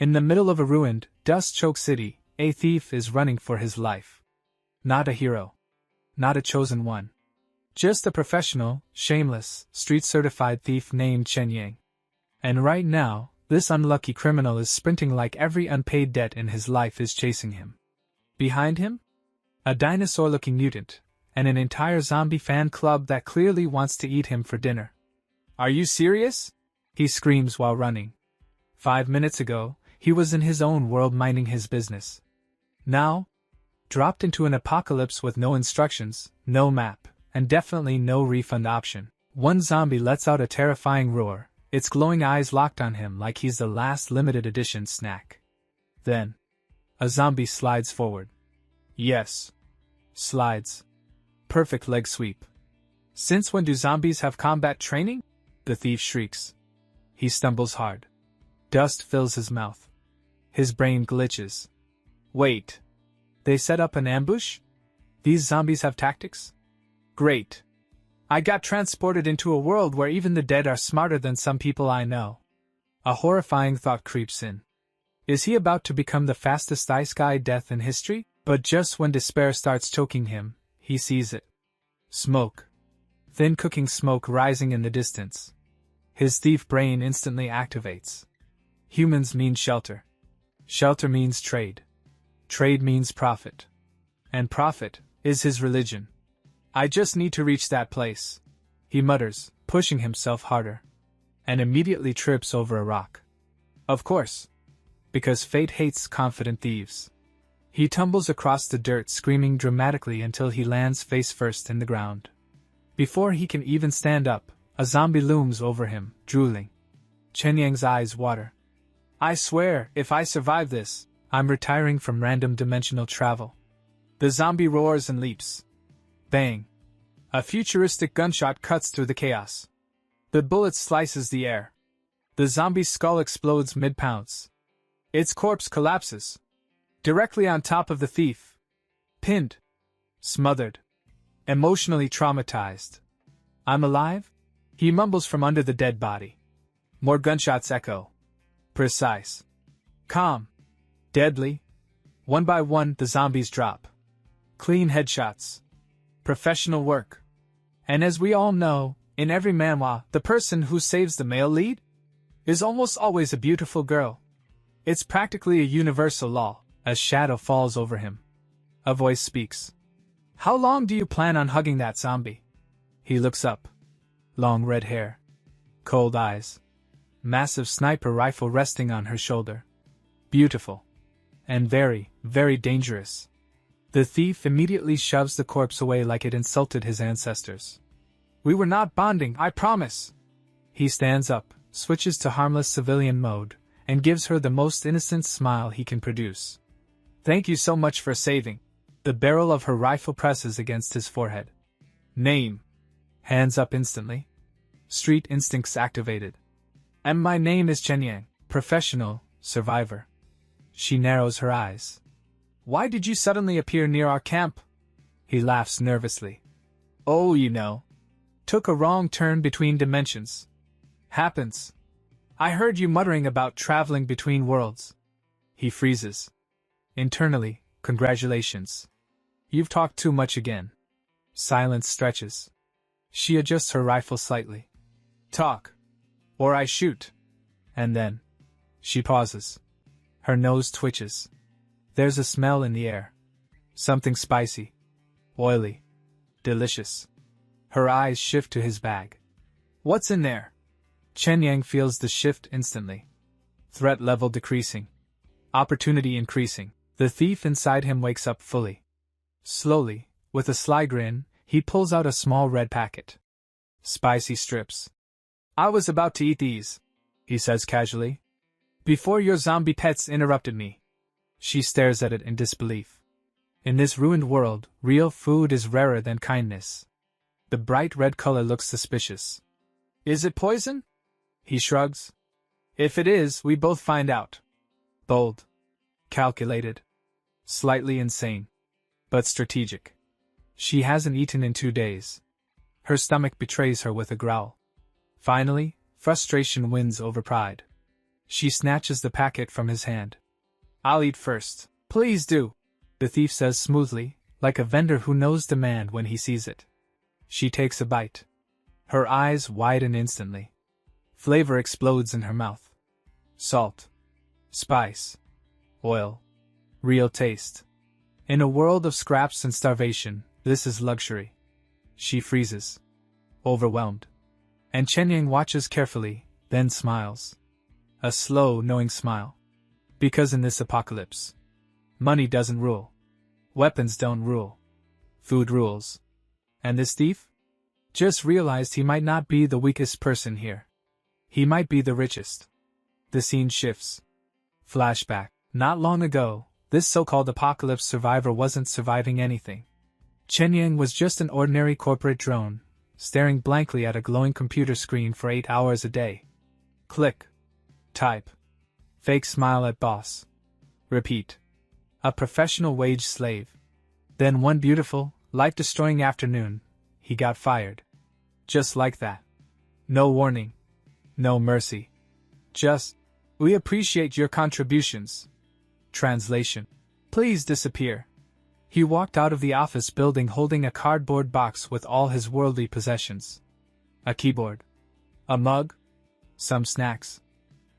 In the middle of a ruined, dust-choked city, a thief is running for his life. Not a hero. Not a chosen one. Just a professional, shameless, street-certified thief named Chen Yang. And right now, this unlucky criminal is sprinting like every unpaid debt in his life is chasing him. Behind him? A dinosaur-looking mutant, and an entire zombie fan club that clearly wants to eat him for dinner. Are you serious? He screams while running. 5 minutes ago, he was in his own world minding his business. Now, dropped into an apocalypse with no instructions, no map, and definitely no refund option. One zombie lets out a terrifying roar, its glowing eyes locked on him like he's the last limited edition snack. Then, a zombie slides forward. Yes. Slides. Perfect leg sweep. Since when do zombies have combat training? The thief shrieks. He stumbles hard. Dust fills his mouth. His brain glitches. Wait. They set up an ambush? These zombies have tactics? Great. I got transported into a world where even the dead are smarter than some people I know. A horrifying thought creeps in. Is he about to become the fastest ice guy death in history? But just when despair starts choking him, he sees it. Smoke. Thin cooking smoke rising in the distance. His thief brain instantly activates. Humans mean shelter. Shelter means trade. Trade means profit. And profit is his religion. I just need to reach that place, he mutters, pushing himself harder. And immediately trips over a rock. Of course. Because fate hates confident thieves. He tumbles across the dirt screaming dramatically until he lands face first in the ground. Before he can even stand up, a zombie looms over him, drooling. Chen Yang's eyes water. I swear, if I survive this, I'm retiring from random dimensional travel. The zombie roars and leaps. Bang. A futuristic gunshot cuts through the chaos. The bullet slices the air. The zombie's skull explodes mid-pounce. Its corpse collapses. Directly on top of the thief. Pinned. Smothered. Emotionally traumatized. I'm alive? He mumbles from under the dead body. More gunshots echo. Precise. Calm. Deadly. One by one, the zombies drop. Clean headshots. Professional work. And as we all know, in every manhwa, the person who saves the male lead is almost always a beautiful girl. It's practically a universal law. A shadow falls over him. A voice speaks. How long do you plan on hugging that zombie? He looks up. Long red hair. Cold eyes. Massive sniper rifle resting on her shoulder. Beautiful. And very, very dangerous. The thief immediately shoves the corpse away like it insulted his ancestors. We were not bonding, I promise. He stands up, switches to harmless civilian mode, and gives her the most innocent smile he can produce. Thank you so much for saving. The barrel of her rifle presses against his forehead. Name. Hands up instantly. Street instincts activated. And my name is Chen Yang, professional, survivor. She narrows her eyes. Why did you suddenly appear near our camp? He laughs nervously. Oh, you know. Took a wrong turn between dimensions. Happens. I heard you muttering about traveling between worlds. He freezes. Internally, congratulations. You've talked too much again. Silence stretches. She adjusts her rifle slightly. Talk. Or I shoot. And then. She pauses. Her nose twitches. There's a smell in the air. Something spicy. Oily. Delicious. Her eyes shift to his bag. What's in there? Chen Yang feels the shift instantly. Threat level decreasing. Opportunity increasing. The thief inside him wakes up fully. Slowly, with a sly grin, he pulls out a small red packet. Spicy strips. I was about to eat these, he says casually, before your zombie pets interrupted me. She stares at it in disbelief. In this ruined world, real food is rarer than kindness. The bright red color looks suspicious. Is it poison? He shrugs. If it is, we both find out. Bold. Calculated. Slightly insane. But strategic. She hasn't eaten in 2 days. Her stomach betrays her with a growl. Finally, frustration wins over pride. She snatches the packet from his hand. I'll eat first. Please do, the thief says smoothly, like a vendor who knows demand when he sees it. She takes a bite. Her eyes widen instantly. Flavor explodes in her mouth. Salt. Spice. Oil. Real taste. In a world of scraps and starvation, this is luxury. She freezes. Overwhelmed. And Chen Yang watches carefully, then smiles. A slow, knowing smile. Because in this apocalypse, money doesn't rule. Weapons don't rule. Food rules. And this thief? Just realized he might not be the weakest person here. He might be the richest. The scene shifts. Flashback. Not long ago, this so-called apocalypse survivor wasn't surviving anything. Chen Yang was just an ordinary corporate drone, staring blankly at a glowing computer screen for 8 hours a day. Click. Type. Fake smile at boss. Repeat. A professional wage slave. Then one beautiful, life-destroying afternoon, he got fired. Just like that. No warning. No mercy. Just, we appreciate your contributions. Translation. Please disappear. He walked out of the office building holding a cardboard box with all his worldly possessions. A keyboard. A mug. Some snacks.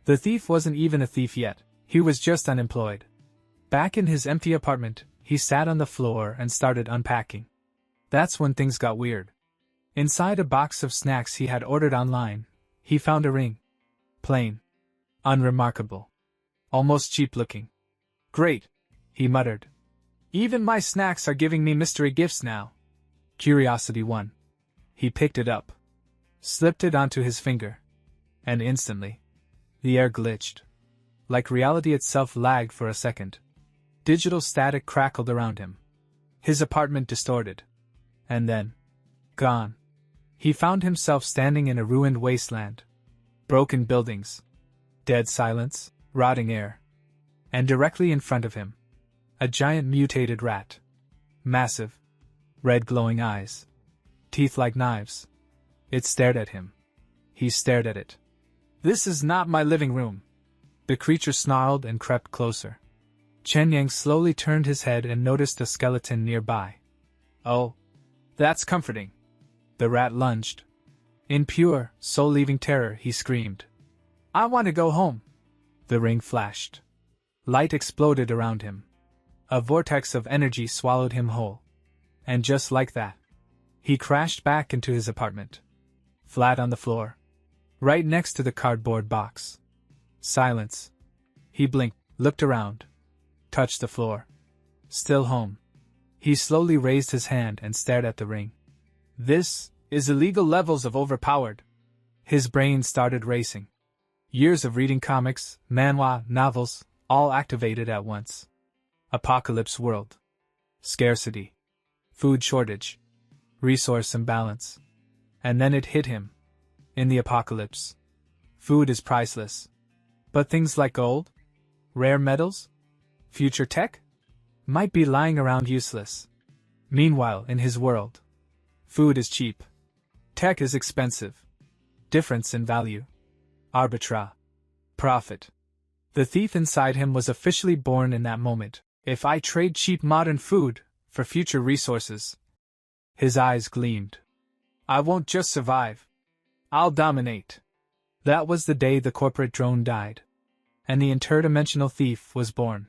The thief wasn't even a thief yet, he was just unemployed. Back in his empty apartment, he sat on the floor and started unpacking. That's when things got weird. Inside a box of snacks he had ordered online, he found a ring. Plain. Unremarkable. Almost cheap-looking. Great, he muttered. Even my snacks are giving me mystery gifts now. Curiosity won. He picked it up. Slipped it onto his finger. And instantly, the air glitched. Like reality itself lagged for a second. Digital static crackled around him. His apartment distorted. And then, gone. He found himself standing in a ruined wasteland. Broken buildings. Dead silence, rotting air. And directly in front of him, a giant mutated rat. Massive. Red glowing eyes. Teeth like knives. It stared at him. He stared at it. This is not my living room. The creature snarled and crept closer. Chen Yang slowly turned his head and noticed a skeleton nearby. Oh, that's comforting. The rat lunged. In pure, soul-leaving terror, he screamed. I want to go home. The ring flashed. Light exploded around him. A vortex of energy swallowed him whole. And just like that, he crashed back into his apartment. Flat on the floor. Right next to the cardboard box. Silence. He blinked, looked around. Touched the floor. Still home. He slowly raised his hand and stared at the ring. This is illegal levels of overpowered. His brain started racing. Years of reading comics, manhwa, novels, all activated at once. Apocalypse world. Scarcity. Food shortage. Resource imbalance. And then it hit him. In the apocalypse, food is priceless. But things like gold, rare metals, future tech, might be lying around useless. Meanwhile, in his world, food is cheap. Tech is expensive. Difference in value. Arbitrage. Profit. The thief inside him was officially born in that moment. If I trade cheap modern food for future resources. His eyes gleamed. I won't just survive. I'll dominate. That was the day the corporate drone died. And the interdimensional thief was born.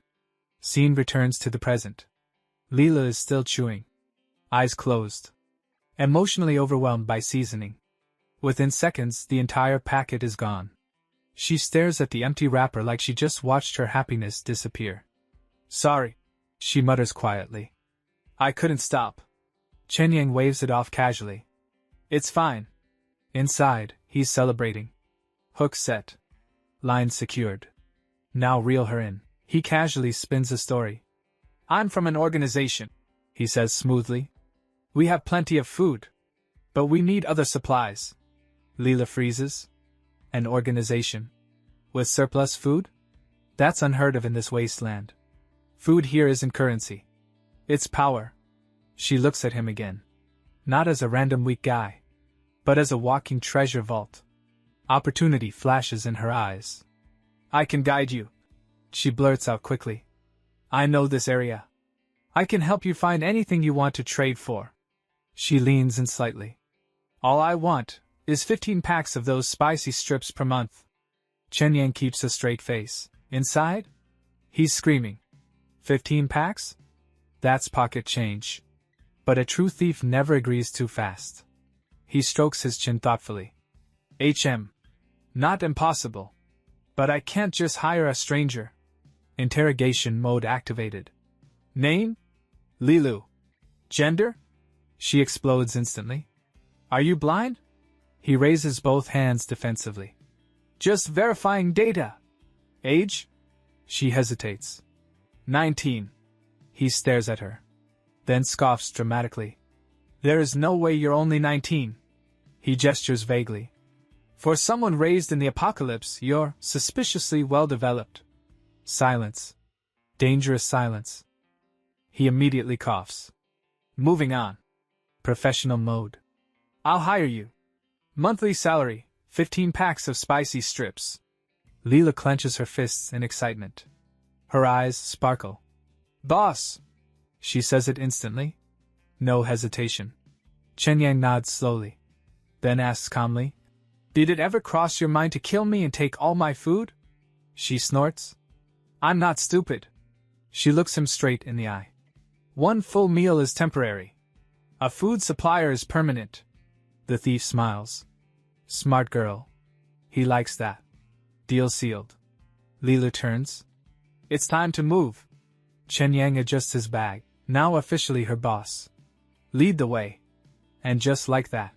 Scene returns to the present. Leela is still chewing. Eyes closed. Emotionally overwhelmed by seasoning. Within seconds, the entire packet is gone. She stares at the empty wrapper like she just watched her happiness disappear. Sorry, she mutters quietly. I couldn't stop. Chen Yang waves it off casually. It's fine. Inside, he's celebrating. Hook set. Line secured. Now reel her in. He casually spins a story. I'm from an organization, he says smoothly. We have plenty of food. But we need other supplies. Leela freezes. An organization. With surplus food? That's unheard of in this wasteland. Food here isn't currency. It's power. She looks at him again. Not as a random weak guy. But as a walking treasure vault. Opportunity flashes in her eyes. I can guide you. She blurts out quickly. I know this area. I can help you find anything you want to trade for. She leans in slightly. All I want is 15 packs of those spicy strips per month. Chen Yang keeps a straight face. Inside? He's screaming. 15 packs? That's pocket change. But a true thief never agrees too fast. He strokes his chin thoughtfully. Not impossible. But I can't just hire a stranger. Interrogation mode activated. Name? Lilu. Gender? She explodes instantly. Are you blind? He raises both hands defensively. Just verifying data. Age? She hesitates. 19. He stares at her. Then scoffs dramatically. There is no way you're only 19. He gestures vaguely. For someone raised in the apocalypse, you're suspiciously well developed. Silence. Dangerous silence. He immediately coughs. Moving on. Professional mode. I'll hire you. Monthly salary, 15 packs of spicy strips. Leela clenches her fists in excitement. Her eyes sparkle. Boss! She says it instantly. No hesitation. Chen Yang nods slowly. Then asks calmly, Did it ever cross your mind to kill me and take all my food? She snorts. I'm not stupid. She looks him straight in the eye. One full meal is temporary. A food supplier is permanent. The thief smiles. Smart girl. He likes that. Deal sealed. Leela turns. It's time to move. Chen Yang adjusts his bag, now officially her boss. Lead the way. And just like that,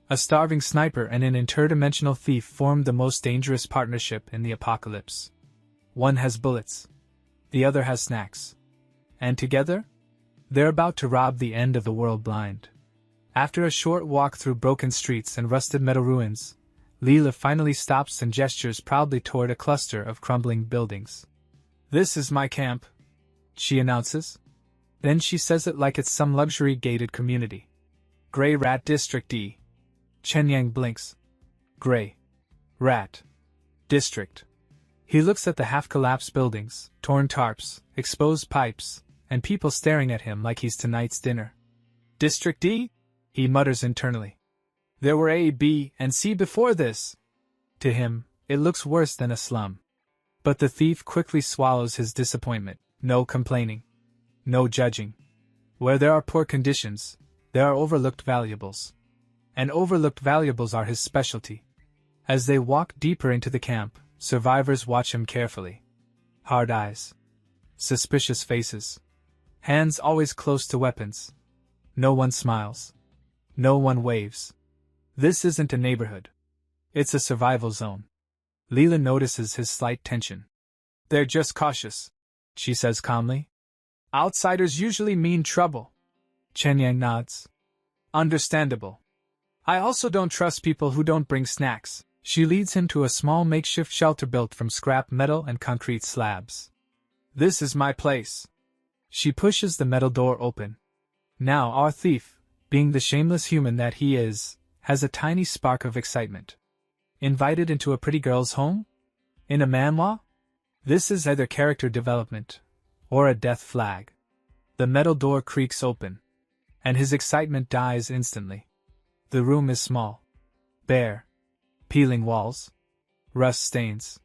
a starving sniper and an interdimensional thief formed the most dangerous partnership in the apocalypse. One has bullets. The other has snacks. And together, they're about to rob the end of the world blind. After a short walk through broken streets and rusted metal ruins, Leela finally stops and gestures proudly toward a cluster of crumbling buildings. This is my camp, she announces. Then she says it like it's some luxury gated community. Grey Rat District D. Chen Yang blinks. Grey Rat District. He looks at the half-collapsed buildings, torn tarps, exposed pipes, and people staring at him like he's tonight's dinner. District D? He mutters internally. There were A, B, and C before this. To him, it looks worse than a slum. But the thief quickly swallows his disappointment. No complaining. No judging. Where there are poor conditions, there are overlooked valuables. And overlooked valuables are his specialty. As they walk deeper into the camp, survivors watch him carefully. Hard eyes. Suspicious faces. Hands always close to weapons. No one smiles. No one waves. This isn't a neighborhood. It's a survival zone. Leela notices his slight tension. They're just cautious, she says calmly. Outsiders usually mean trouble. Chen Yang nods. Understandable. I also don't trust people who don't bring snacks. She leads him to a small makeshift shelter built from scrap metal and concrete slabs. This is my place. She pushes the metal door open. Now our thief, being the shameless human that he is, has a tiny spark of excitement. Invited into a pretty girl's home? In a manhwa? This is either character development, or a death flag. The metal door creaks open, and his excitement dies instantly. The room is small, bare, peeling walls, rust stains,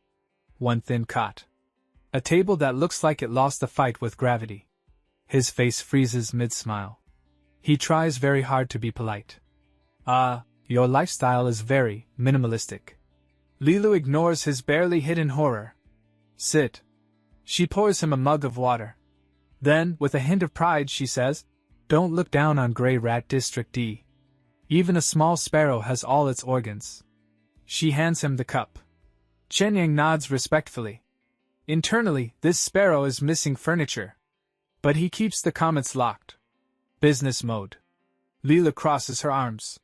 one thin cot, a table that looks like it lost the fight with gravity. His face freezes mid-smile. He tries very hard to be polite. Your lifestyle is very minimalistic. Lilu ignores his barely hidden horror. Sit. She pours him a mug of water. Then, with a hint of pride, she says, Don't look down on Grey Rat District D. Even a small sparrow has all its organs. She hands him the cup. Chen Yang nods respectfully. Internally, this sparrow is missing furniture. But he keeps the comments locked. Business mode. Leela crosses her arms.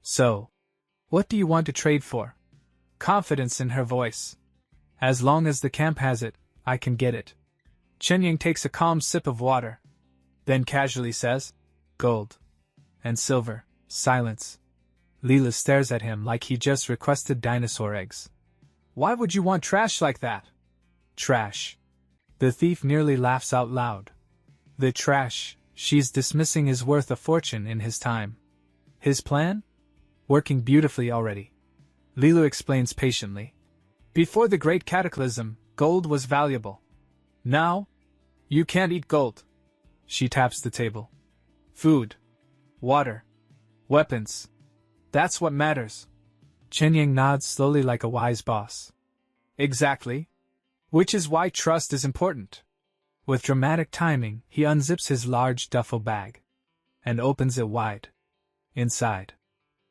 So, what do you want to trade for? Confidence in her voice. As long as the camp has it, I can get it. Chen Yang takes a calm sip of water. Then casually says, Gold. And silver. Silence. Leela stares at him like he just requested dinosaur eggs. Why would you want trash like that? Trash. The thief nearly laughs out loud. The trash she's dismissing is worth a fortune in his time. His plan? Working beautifully already. Lilu explains patiently. Before the Great Cataclysm, gold was valuable. Now, you can't eat gold. She taps the table. Food. Water. Weapons. That's what matters. Chen Yang nods slowly like a wise boss. Exactly. Which is why trust is important. With dramatic timing, he unzips his large duffel bag and opens it wide. Inside.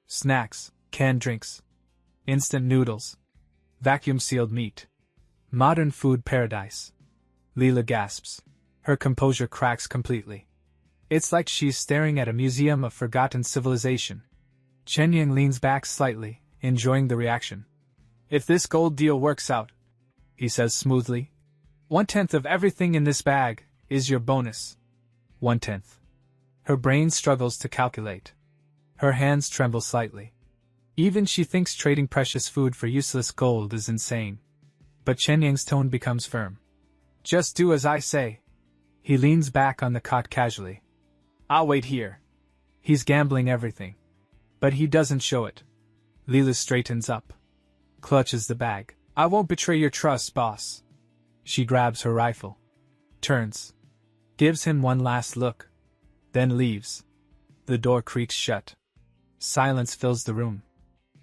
Snacks, canned drinks, instant noodles, vacuum-sealed meat. Modern food paradise. Leela gasps. Her composure cracks completely. It's like she's staring at a museum of forgotten civilization. Chen Yang leans back slightly, enjoying the reaction. If this gold deal works out, he says smoothly, 1/10 of everything in this bag is your bonus. 1/10. Her brain struggles to calculate. Her hands tremble slightly. Even she thinks trading precious food for useless gold is insane. But Chen Yang's tone becomes firm. Just do as I say. He leans back on the cot casually. I'll wait here. He's gambling everything. But he doesn't show it. Leela straightens up. Clutches the bag. I won't betray your trust, boss. She grabs her rifle. Turns. Gives him one last look. Then leaves. The door creaks shut. Silence fills the room.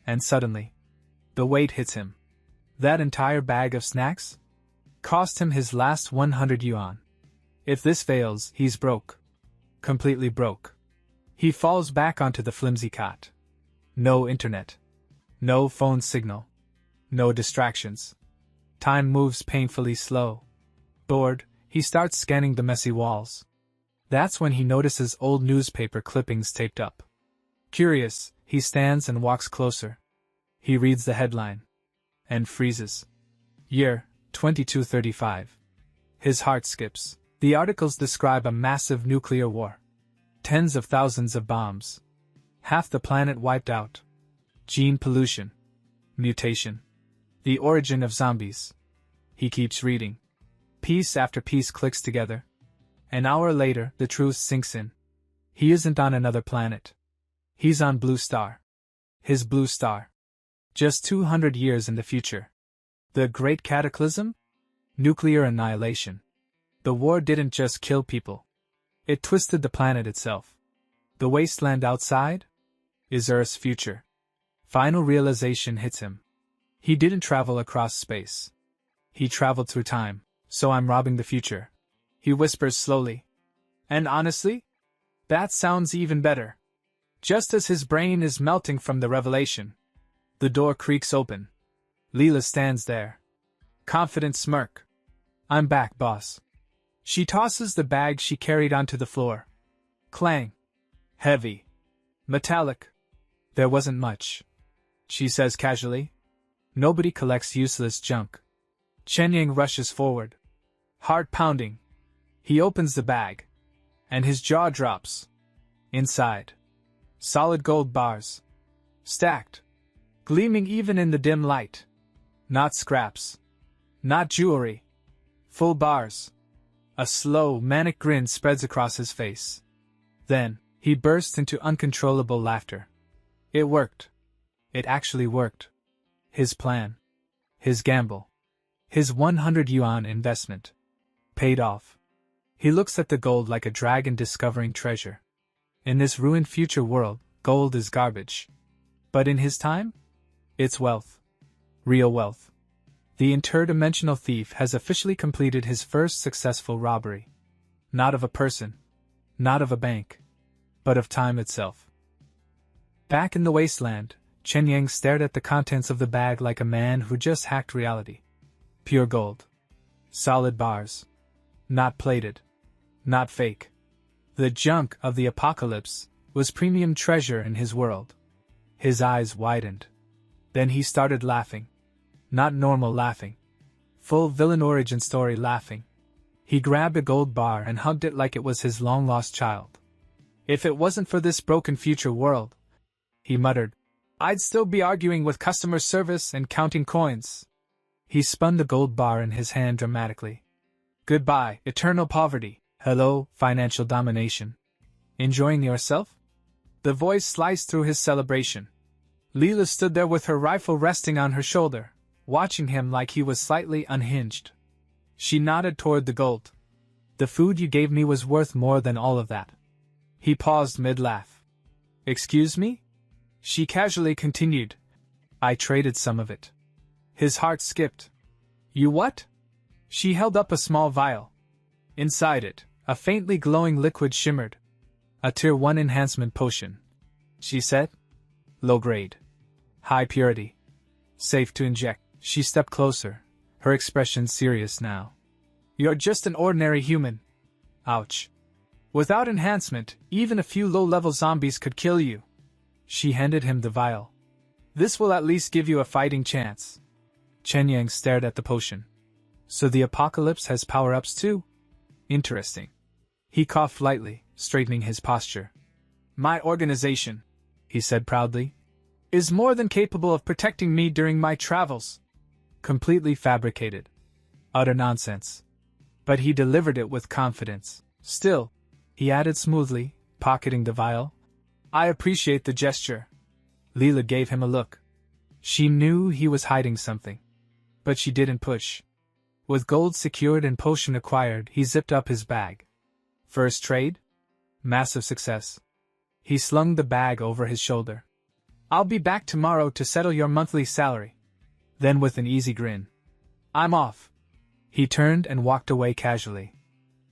And suddenly, the weight hits him. That entire bag of snacks? Cost him his last 100 yuan. If this fails, he's broke. Completely broke. He falls back onto the flimsy cot. No internet. No phone signal. No distractions. Time moves painfully slow. Bored, he starts scanning the messy walls. That's when he notices old newspaper clippings taped up. Curious, he stands and walks closer. He reads the headline. And freezes. Year, 2235. His heart skips. The articles describe a massive nuclear war. Tens of thousands of bombs. Half the planet wiped out. Gene pollution. Mutation. The origin of zombies. He keeps reading. Piece after piece clicks together. An hour later, the truth sinks in. He isn't on another planet. He's on Blue Star. His Blue Star. Just 200 years in the future. The Great Cataclysm? Nuclear annihilation. The war didn't just kill people. It twisted the planet itself. The wasteland outside? Is Earth's future. Final realization hits him. He didn't travel across space. He traveled through time, so I'm robbing the future. He whispers slowly. And honestly? That sounds even better. Just as his brain is melting from the revelation. The door creaks open. Leela stands there. Confident smirk. I'm back, boss. She tosses the bag she carried onto the floor. Clang. Heavy. Metallic. There wasn't much. She says casually. Nobody collects useless junk. Chen Yang rushes forward. Heart pounding. He opens the bag. And his jaw drops. Inside. Solid gold bars. Stacked. Gleaming even in the dim light. Not scraps. Not jewelry. Full bars. A slow, manic grin spreads across his face. Then, he bursts into uncontrollable laughter. It worked. It actually worked. His plan. His gamble. His 100 yuan investment. Paid off. He looks at the gold like a dragon discovering treasure. In this ruined future world, gold is garbage. But in his time? It's wealth. Real wealth. The interdimensional thief has officially completed his first successful robbery. Not of a person. Not of a bank. But of time itself. Back in the wasteland, Chen Yang stared at the contents of the bag like a man who just hacked reality. Pure gold. Solid bars. Not plated. Not fake. The junk of the apocalypse was premium treasure in his world. His eyes widened. Then he started laughing. Not normal laughing. Full villain origin story laughing. He grabbed a gold bar and hugged it like it was his long-lost child. If it wasn't for this broken future world, he muttered, I'd still be arguing with customer service and counting coins. He spun the gold bar in his hand dramatically. Goodbye, eternal poverty. Hello, financial domination. Enjoying yourself? The voice sliced through his celebration. Leela stood there with her rifle resting on her shoulder, watching him like he was slightly unhinged. She nodded toward the gold. The food you gave me was worth more than all of that. He paused mid-laugh. Excuse me? She casually continued. I traded some of it. His heart skipped. You what? She held up a small vial. Inside it, a faintly glowing liquid shimmered. A Tier 1 enhancement potion, she said. Low grade. High purity. Safe to inject. She stepped closer, her expression serious now. You're just an ordinary human. Ouch. Without enhancement, even a few low-level zombies could kill you. She handed him the vial. This will at least give you a fighting chance. Chen Yang stared at the potion. So the apocalypse has power-ups too? Interesting. He coughed lightly, straightening his posture. My organization, he said proudly, is more than capable of protecting me during my travels. Completely fabricated. Utter nonsense. But he delivered it with confidence. Still, he added smoothly, pocketing the vial, I appreciate the gesture. Leela gave him a look. She knew he was hiding something. But she didn't push. With gold secured and potion acquired, he zipped up his bag. First trade? Massive success. He slung the bag over his shoulder. I'll be back tomorrow to settle your monthly salary. Then with an easy grin. I'm off. He turned and walked away casually.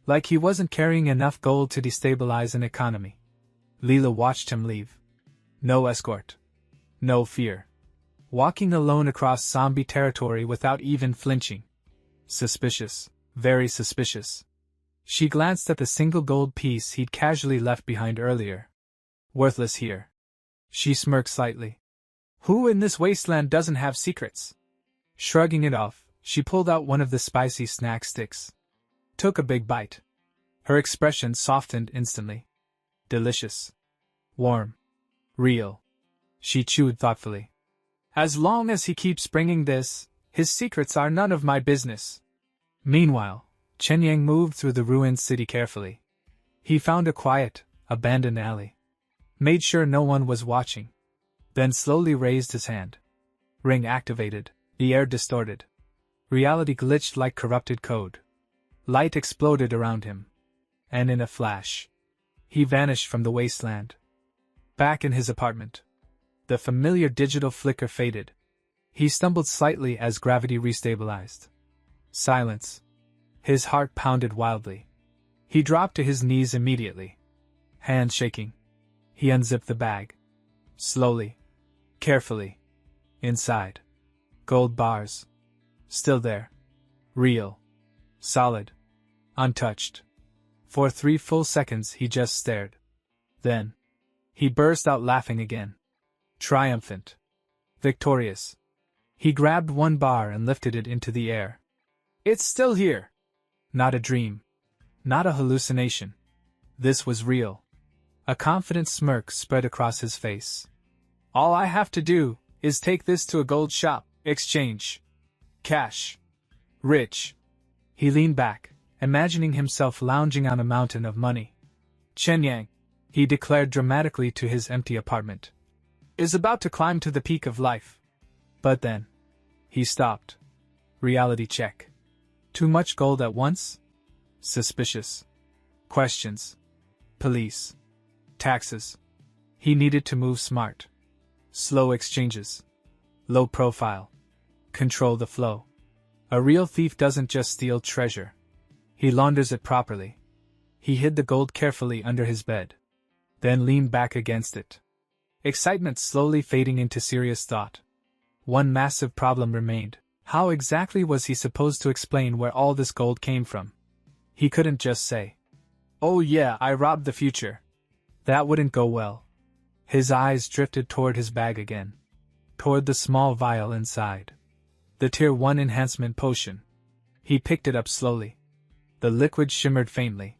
Like he wasn't carrying enough gold to destabilize an economy. Leela watched him leave. No escort. No fear. Walking alone across zombie territory without even flinching. Suspicious. Very suspicious. She glanced at the single gold piece he'd casually left behind earlier. Worthless here. She smirked slightly. Who in this wasteland doesn't have secrets? Shrugging it off, she pulled out one of the spicy snack sticks. Took a big bite. Her expression softened instantly. Delicious. Warm. Real. She chewed thoughtfully. As long as he keeps bringing this, his secrets are none of my business. Meanwhile, Chen Yang moved through the ruined city carefully. He found a quiet, abandoned alley. Made sure no one was watching. Then slowly raised his hand. Ring activated, the air distorted. Reality glitched like corrupted code. Light exploded around him. And in a flash, he vanished from the wasteland. Back in his apartment. The familiar digital flicker faded. He stumbled slightly as gravity restabilized. Silence. His heart pounded wildly. He dropped to his knees immediately. Hands shaking. He unzipped the bag. Slowly. Carefully. Inside. Gold bars. Still there. Real. Solid. Untouched. For 3 full seconds he just stared. Then, he burst out laughing again. Triumphant. Victorious. He grabbed one bar and lifted it into the air. It's still here. Not a dream. Not a hallucination. This was real. A confident smirk spread across his face. All I have to do is take this to a gold shop, exchange. Cash. Rich. He leaned back, imagining himself lounging on a mountain of money. Chen Yang, he declared dramatically to his empty apartment, is about to climb to the peak of life. But then, he stopped. Reality check. Too much gold at once? Suspicious. Questions. Police. Taxes. He needed to move smart. Slow exchanges. Low profile. Control the flow. A real thief doesn't just steal treasure. He launders it properly. He hid the gold carefully under his bed. Then leaned back against it. Excitement slowly fading into serious thought. One massive problem remained. How exactly was he supposed to explain where all this gold came from? He couldn't just say, "Oh yeah, I robbed the future." That wouldn't go well. His eyes drifted toward his bag again. Toward the small vial inside. The Tier 1 enhancement potion. He picked it up slowly. The liquid shimmered faintly.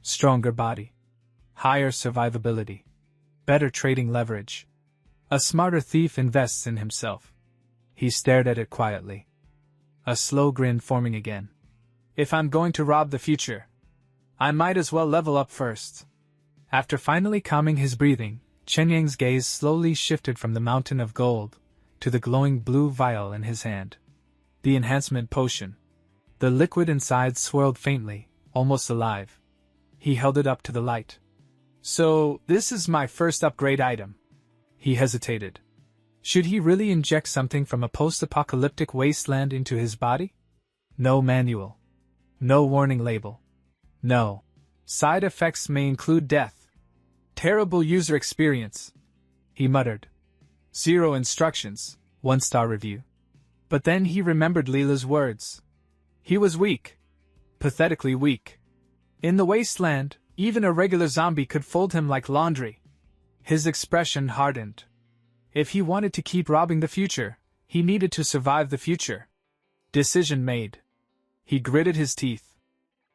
Stronger body. Higher survivability. Better trading leverage. A smarter thief invests in himself. He stared at it quietly. a slow grin forming again. If I'm going to rob the future, I might as well level up first. After finally calming his breathing, Chen Yang's gaze slowly shifted from the mountain of gold to the glowing blue vial in his hand. The enhancement potion. The liquid inside swirled faintly, almost alive. He held it up to the light. So, this is my first upgrade item. He hesitated. Should he really inject something from a post-apocalyptic wasteland into his body? No manual. No warning label. No. Side effects may include death. Terrible user experience. He muttered. 0 instructions, 1-star review. But then he remembered Leela's words. He was weak. Pathetically weak. In the wasteland, even a regular zombie could fold him like laundry. His expression hardened. If he wanted to keep robbing the future, he needed to survive the future. Decision made. He gritted his teeth.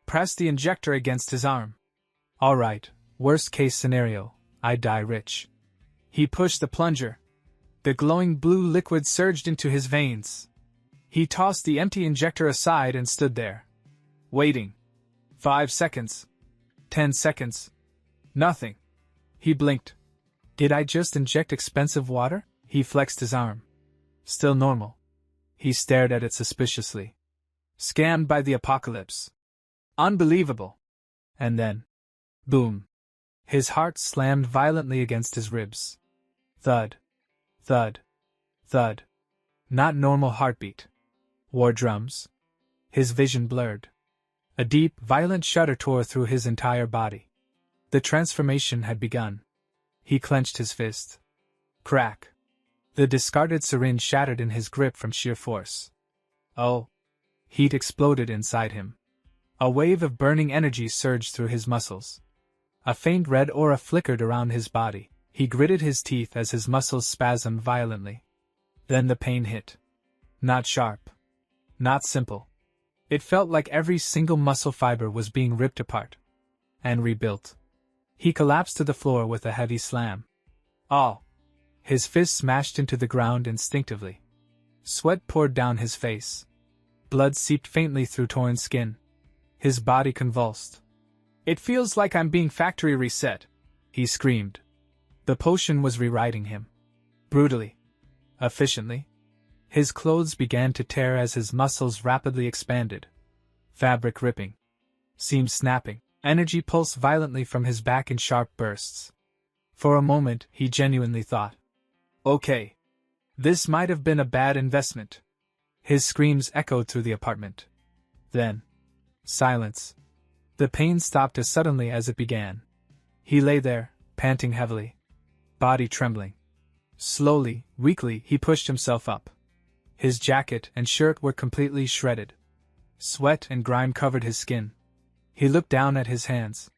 Pressed the injector against his arm. Alright, worst case scenario, I die rich. He pushed the plunger. The glowing blue liquid surged into his veins. He tossed the empty injector aside and stood there. Waiting. 5 seconds. 10 seconds. Nothing. He blinked. Did I just inject expensive water? He flexed his arm. Still normal. He stared at it suspiciously. Scammed by the apocalypse. Unbelievable. And then, boom. His heart slammed violently against his ribs. Thud. Thud. Thud. Not normal heartbeat. War drums. His vision blurred. A deep, violent shudder tore through his entire body. The transformation had begun. He clenched his fist. Crack. The discarded syringe shattered in his grip from sheer force. Oh. Heat exploded inside him. A wave of burning energy surged through his muscles. A faint red aura flickered around his body. He gritted his teeth as his muscles spasmed violently. Then the pain hit. Not sharp. Not simple. It felt like every single muscle fiber was being ripped apart and rebuilt. He collapsed to the floor with a heavy slam. Oh! His fist smashed into the ground instinctively. Sweat poured down his face. Blood seeped faintly through torn skin. His body convulsed. It feels like I'm being factory reset, he screamed. The potion was rewriting him. Brutally. Efficiently. His clothes began to tear as his muscles rapidly expanded. Fabric ripping. Seams snapping. Energy pulsed violently from his back in sharp bursts. For a moment, he genuinely thought, okay. This might have been a bad investment. His screams echoed through the apartment. Then, silence. The pain stopped as suddenly as it began. He lay there, panting heavily. Body trembling. Slowly, weakly, he pushed himself up. His jacket and shirt were completely shredded. Sweat and grime covered his skin. He looked down at his hands.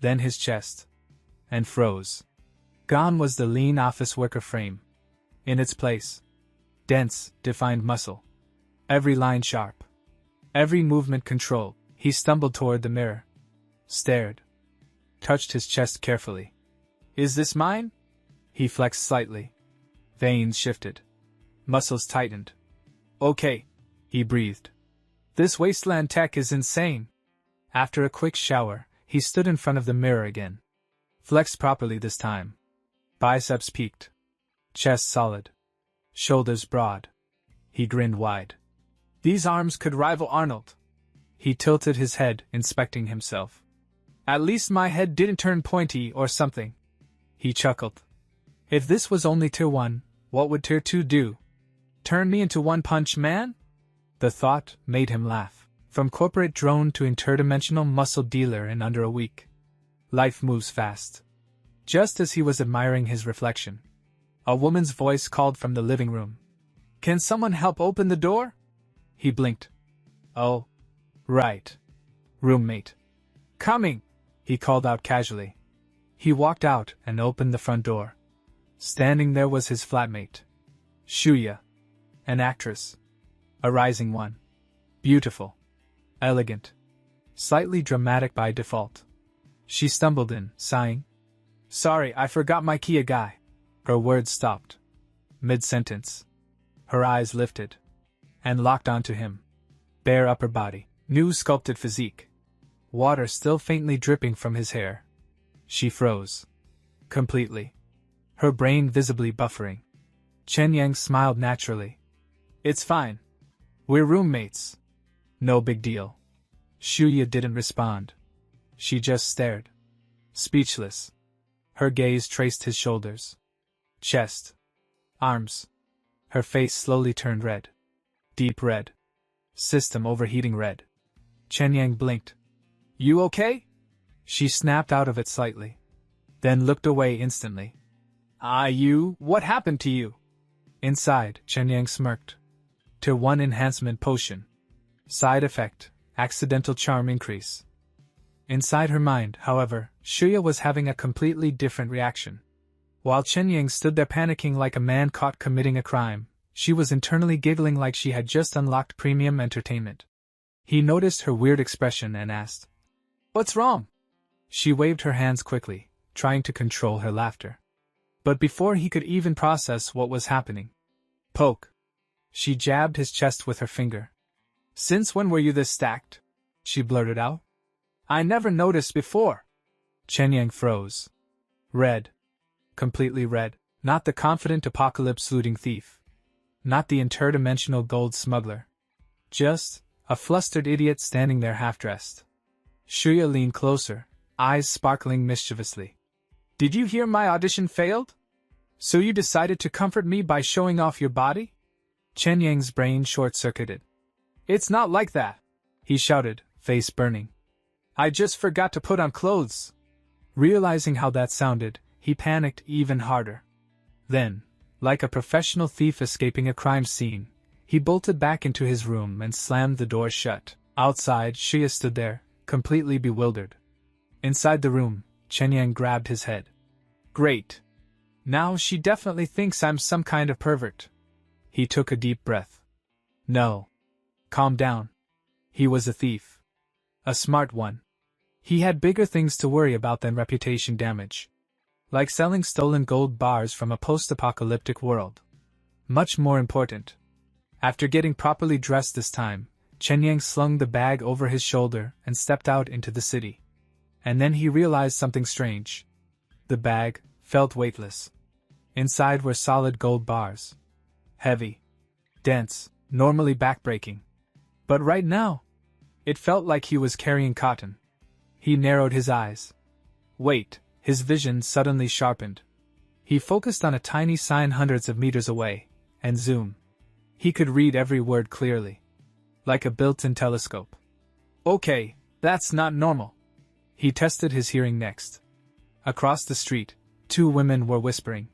Then his chest. And froze. Gone was the lean office worker frame. In its place, dense, defined muscle. Every line sharp. Every movement controlled. He stumbled toward the mirror. Stared. Touched his chest carefully. Is this mine? He flexed slightly. Veins shifted. Muscles tightened. Okay, he breathed. This wasteland tech is insane. After a quick shower, he stood in front of the mirror again. Flexed properly this time. Biceps peaked. Chest solid. Shoulders broad. He grinned wide. These arms could rival Arnold. He tilted his head, inspecting himself. At least my head didn't turn pointy or something. He chuckled. If this was only Tier 1, what would Tier 2 do? Turn me into One Punch Man? The thought made him laugh. From corporate drone to interdimensional muscle dealer in under a week. Life moves fast. Just as he was admiring his reflection, a woman's voice called from the living room. Can someone help open the door? He blinked. Oh. Right. Roommate. Coming, he called out casually. He walked out and opened the front door. Standing there was his flatmate. Shuya. An actress. A rising one. Beautiful. Elegant. Slightly dramatic by default. She stumbled in, sighing. Sorry, I forgot my Kia guy. Her words stopped. Mid-sentence. Her eyes lifted. and locked onto him. Bare upper body, new sculpted physique. Water still faintly dripping from his hair. She froze. Completely. Her brain visibly buffering. Chen Yang smiled naturally. It's fine. We're roommates. No big deal. Shuya didn't respond. She just stared. Speechless. Her gaze traced his shoulders. Chest. Arms. Her face slowly turned red. Deep red. System overheating red. Chen Yang blinked. You okay? She snapped out of it slightly. Then looked away instantly. What happened to you? Inside, Chen Yang smirked. Tier 1 enhancement potion. Side effect, accidental charm increase. Inside her mind, however, Shuya was having a completely different reaction. While Chen Yang stood there panicking like a man caught committing a crime, she was internally giggling like she had just unlocked premium entertainment. He noticed her weird expression and asked, "What's wrong?" She waved her hands quickly, trying to control her laughter. But before he could even process what was happening, poke. She jabbed his chest with her finger. "Since when were you this stacked?" she blurted out. "I never noticed before." Chen Yang froze. Red. Completely red. Not the confident apocalypse-looting thief. Not the interdimensional gold smuggler. Just a flustered idiot standing there half-dressed. Shuya leaned closer, eyes sparkling mischievously. "Did you hear my audition failed? So you decided to comfort me by showing off your body?" Chen Yang's brain short-circuited. "It's not like that," he shouted, face burning. "I just forgot to put on clothes." Realizing how that sounded, he panicked even harder. Then, like a professional thief escaping a crime scene, he bolted back into his room and slammed the door shut. Outside, Shuya stood there, completely bewildered. Inside the room, Chen Yang grabbed his head. "Great. Now she definitely thinks I'm some kind of pervert." He took a deep breath. "No. Calm down. He was a thief. A smart one. He had bigger things to worry about than reputation damage. Like selling stolen gold bars from a post-apocalyptic world. Much more important." After getting properly dressed this time, Chen Yang slung the bag over his shoulder and stepped out into the city. And then he realized something strange. The bag felt weightless. Inside were solid gold bars. Heavy. Dense, normally backbreaking. But right now, it felt like he was carrying cotton. He narrowed his eyes. Wait, his vision suddenly sharpened. He focused on a tiny sign hundreds of meters away, and zoom. He could read every word clearly. Like a built-in telescope. Okay, that's not normal. He tested his hearing next. Across the street, 2 women were whispering.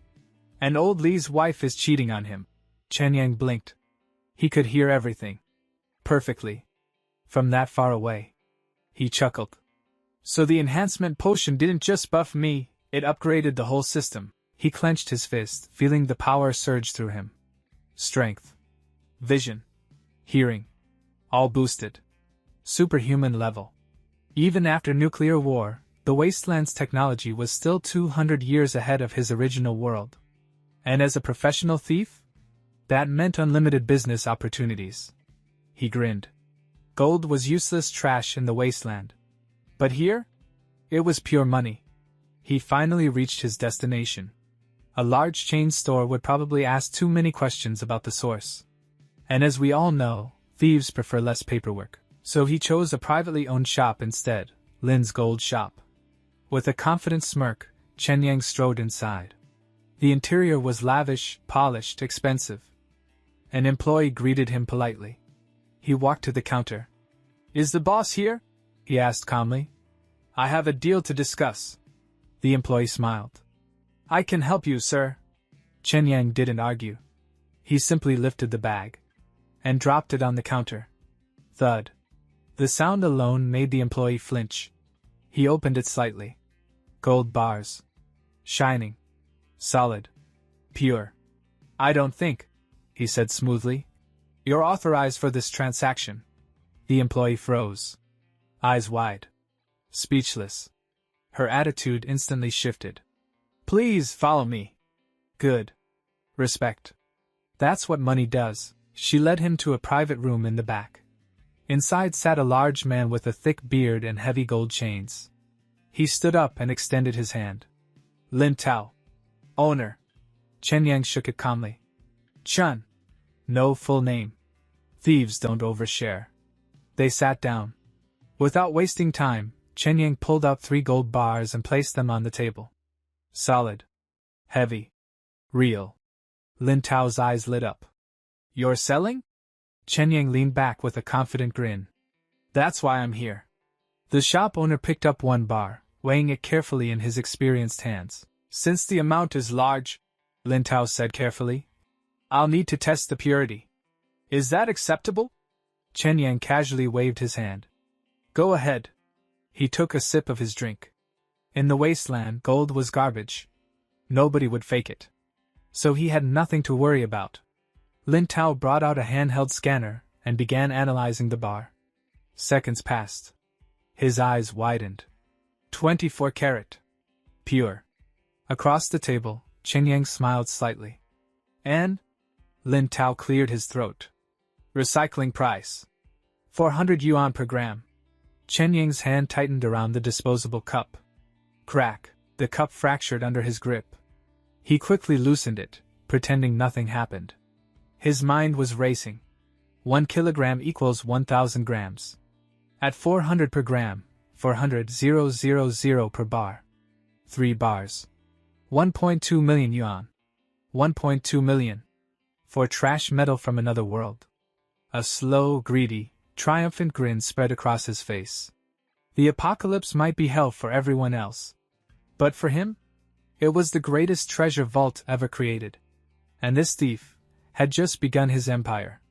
"And old Li's wife is cheating on him." Chen Yang blinked. He could hear everything. Perfectly. From that far away. He chuckled. So the enhancement potion didn't just buff me, it upgraded the whole system. He clenched his fist, feeling the power surge through him. Strength. Vision. Hearing. All boosted. Superhuman level. Even after nuclear war, the wasteland's technology was still 200 years ahead of his original world. And as a professional thief? That meant unlimited business opportunities. He grinned. Gold was useless trash in the wasteland. But here? It was pure money. He finally reached his destination. A large chain store would probably ask too many questions about the source. And as we all know, thieves prefer less paperwork. So he chose a privately owned shop instead, Lin's Gold Shop. With a confident smirk, Chen Yang strode inside. The interior was lavish, polished, expensive. An employee greeted him politely. He walked to the counter. "Is the boss here?" he asked calmly. "I have a deal to discuss." The employee smiled. "I can help you, sir." Chen Yang didn't argue. He simply lifted the bag and dropped it on the counter. Thud. The sound alone made the employee flinch. He opened it slightly. Gold bars. Shining. Solid. Pure. "I don't think," he said smoothly. "You're authorized for this transaction." The employee froze. Eyes wide. Speechless. Her attitude instantly shifted. "Please follow me." Good. Respect. That's what money does. She led him to a private room in the back. Inside sat a large man with a thick beard and heavy gold chains. He stood up and extended his hand. Lin Tao. Owner. Chen Yang shook it calmly. Chun. No full name. Thieves don't overshare. They sat down. Without wasting time, Chen Yang pulled out 3 gold bars and placed them on the table. Solid. Heavy. Real. Lin Tao's eyes lit up. You're selling? Chen Yang leaned back with a confident grin. That's why I'm here. The shop owner picked up 1 bar, weighing it carefully in his experienced hands. Since the amount is large, Lin Tao said carefully, I'll need to test the purity. Is that acceptable? Chen Yang casually waved his hand. Go ahead. He took a sip of his drink. In the wasteland, gold was garbage. Nobody would fake it. So he had nothing to worry about. Lin Tao brought out a handheld scanner and began analyzing the bar. Seconds passed. His eyes widened. 24 karat. Pure. Across the table, Chen Yang smiled slightly. And? Lin Tao cleared his throat. Recycling price. 400 yuan per gram. Chen Yang's hand tightened around the disposable cup. Crack. The cup fractured under his grip. He quickly loosened it, pretending nothing happened. His mind was racing. 1 kilogram equals 1,000 grams. At 400 per gram, 400,000 per bar. 3 bars. 1.2 million yuan. 1.2 million. For trash metal from another world. A slow, greedy, triumphant grin spread across his face. The apocalypse might be hell for everyone else. But for him, it was the greatest treasure vault ever created. And this thief had just begun his empire.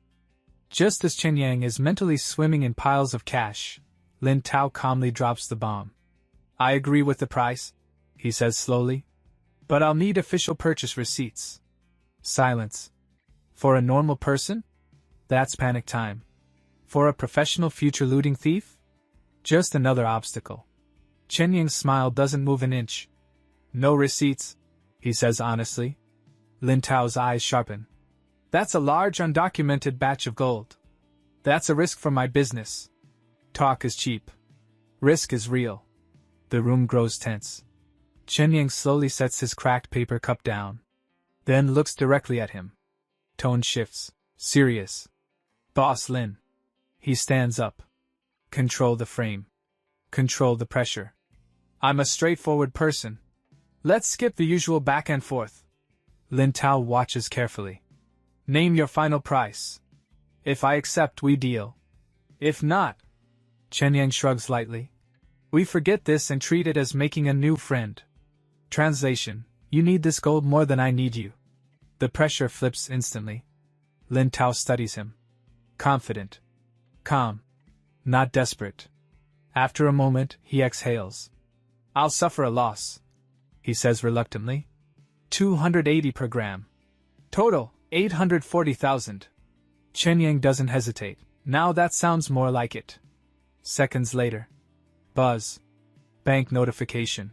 Just as Chen Yang is mentally swimming in piles of cash, Lin Tao calmly drops the bomb. I agree with the price, he says slowly. But I'll need official purchase receipts. Silence. For a normal person? That's panic time. For a professional future looting thief? Just another obstacle. Chen Yang's smile doesn't move an inch. No receipts, he says honestly. Lin Tao's eyes sharpen. That's a large undocumented batch of gold. That's a risk for my business. Talk is cheap. Risk is real. The room grows tense. Chen Yang slowly sets his cracked paper cup down. Then looks directly at him. Tone shifts. Serious. Boss Lin. He stands up. Control the frame. Control the pressure. I'm a straightforward person. Let's skip the usual back and forth. Lin Tao watches carefully. Name your final price. If I accept, we deal. If not, Chen Yang shrugs lightly. We forget this and treat it as making a new friend. Translation, you need this gold more than I need you. The pressure flips instantly. Lin Tao studies him. Confident. Calm. Not desperate. After a moment, he exhales. I'll suffer a loss, he says reluctantly. 280 per gram. Total, 840,000. Chen Yang doesn't hesitate. Now that sounds more like it. Seconds later. Buzz. Bank notification.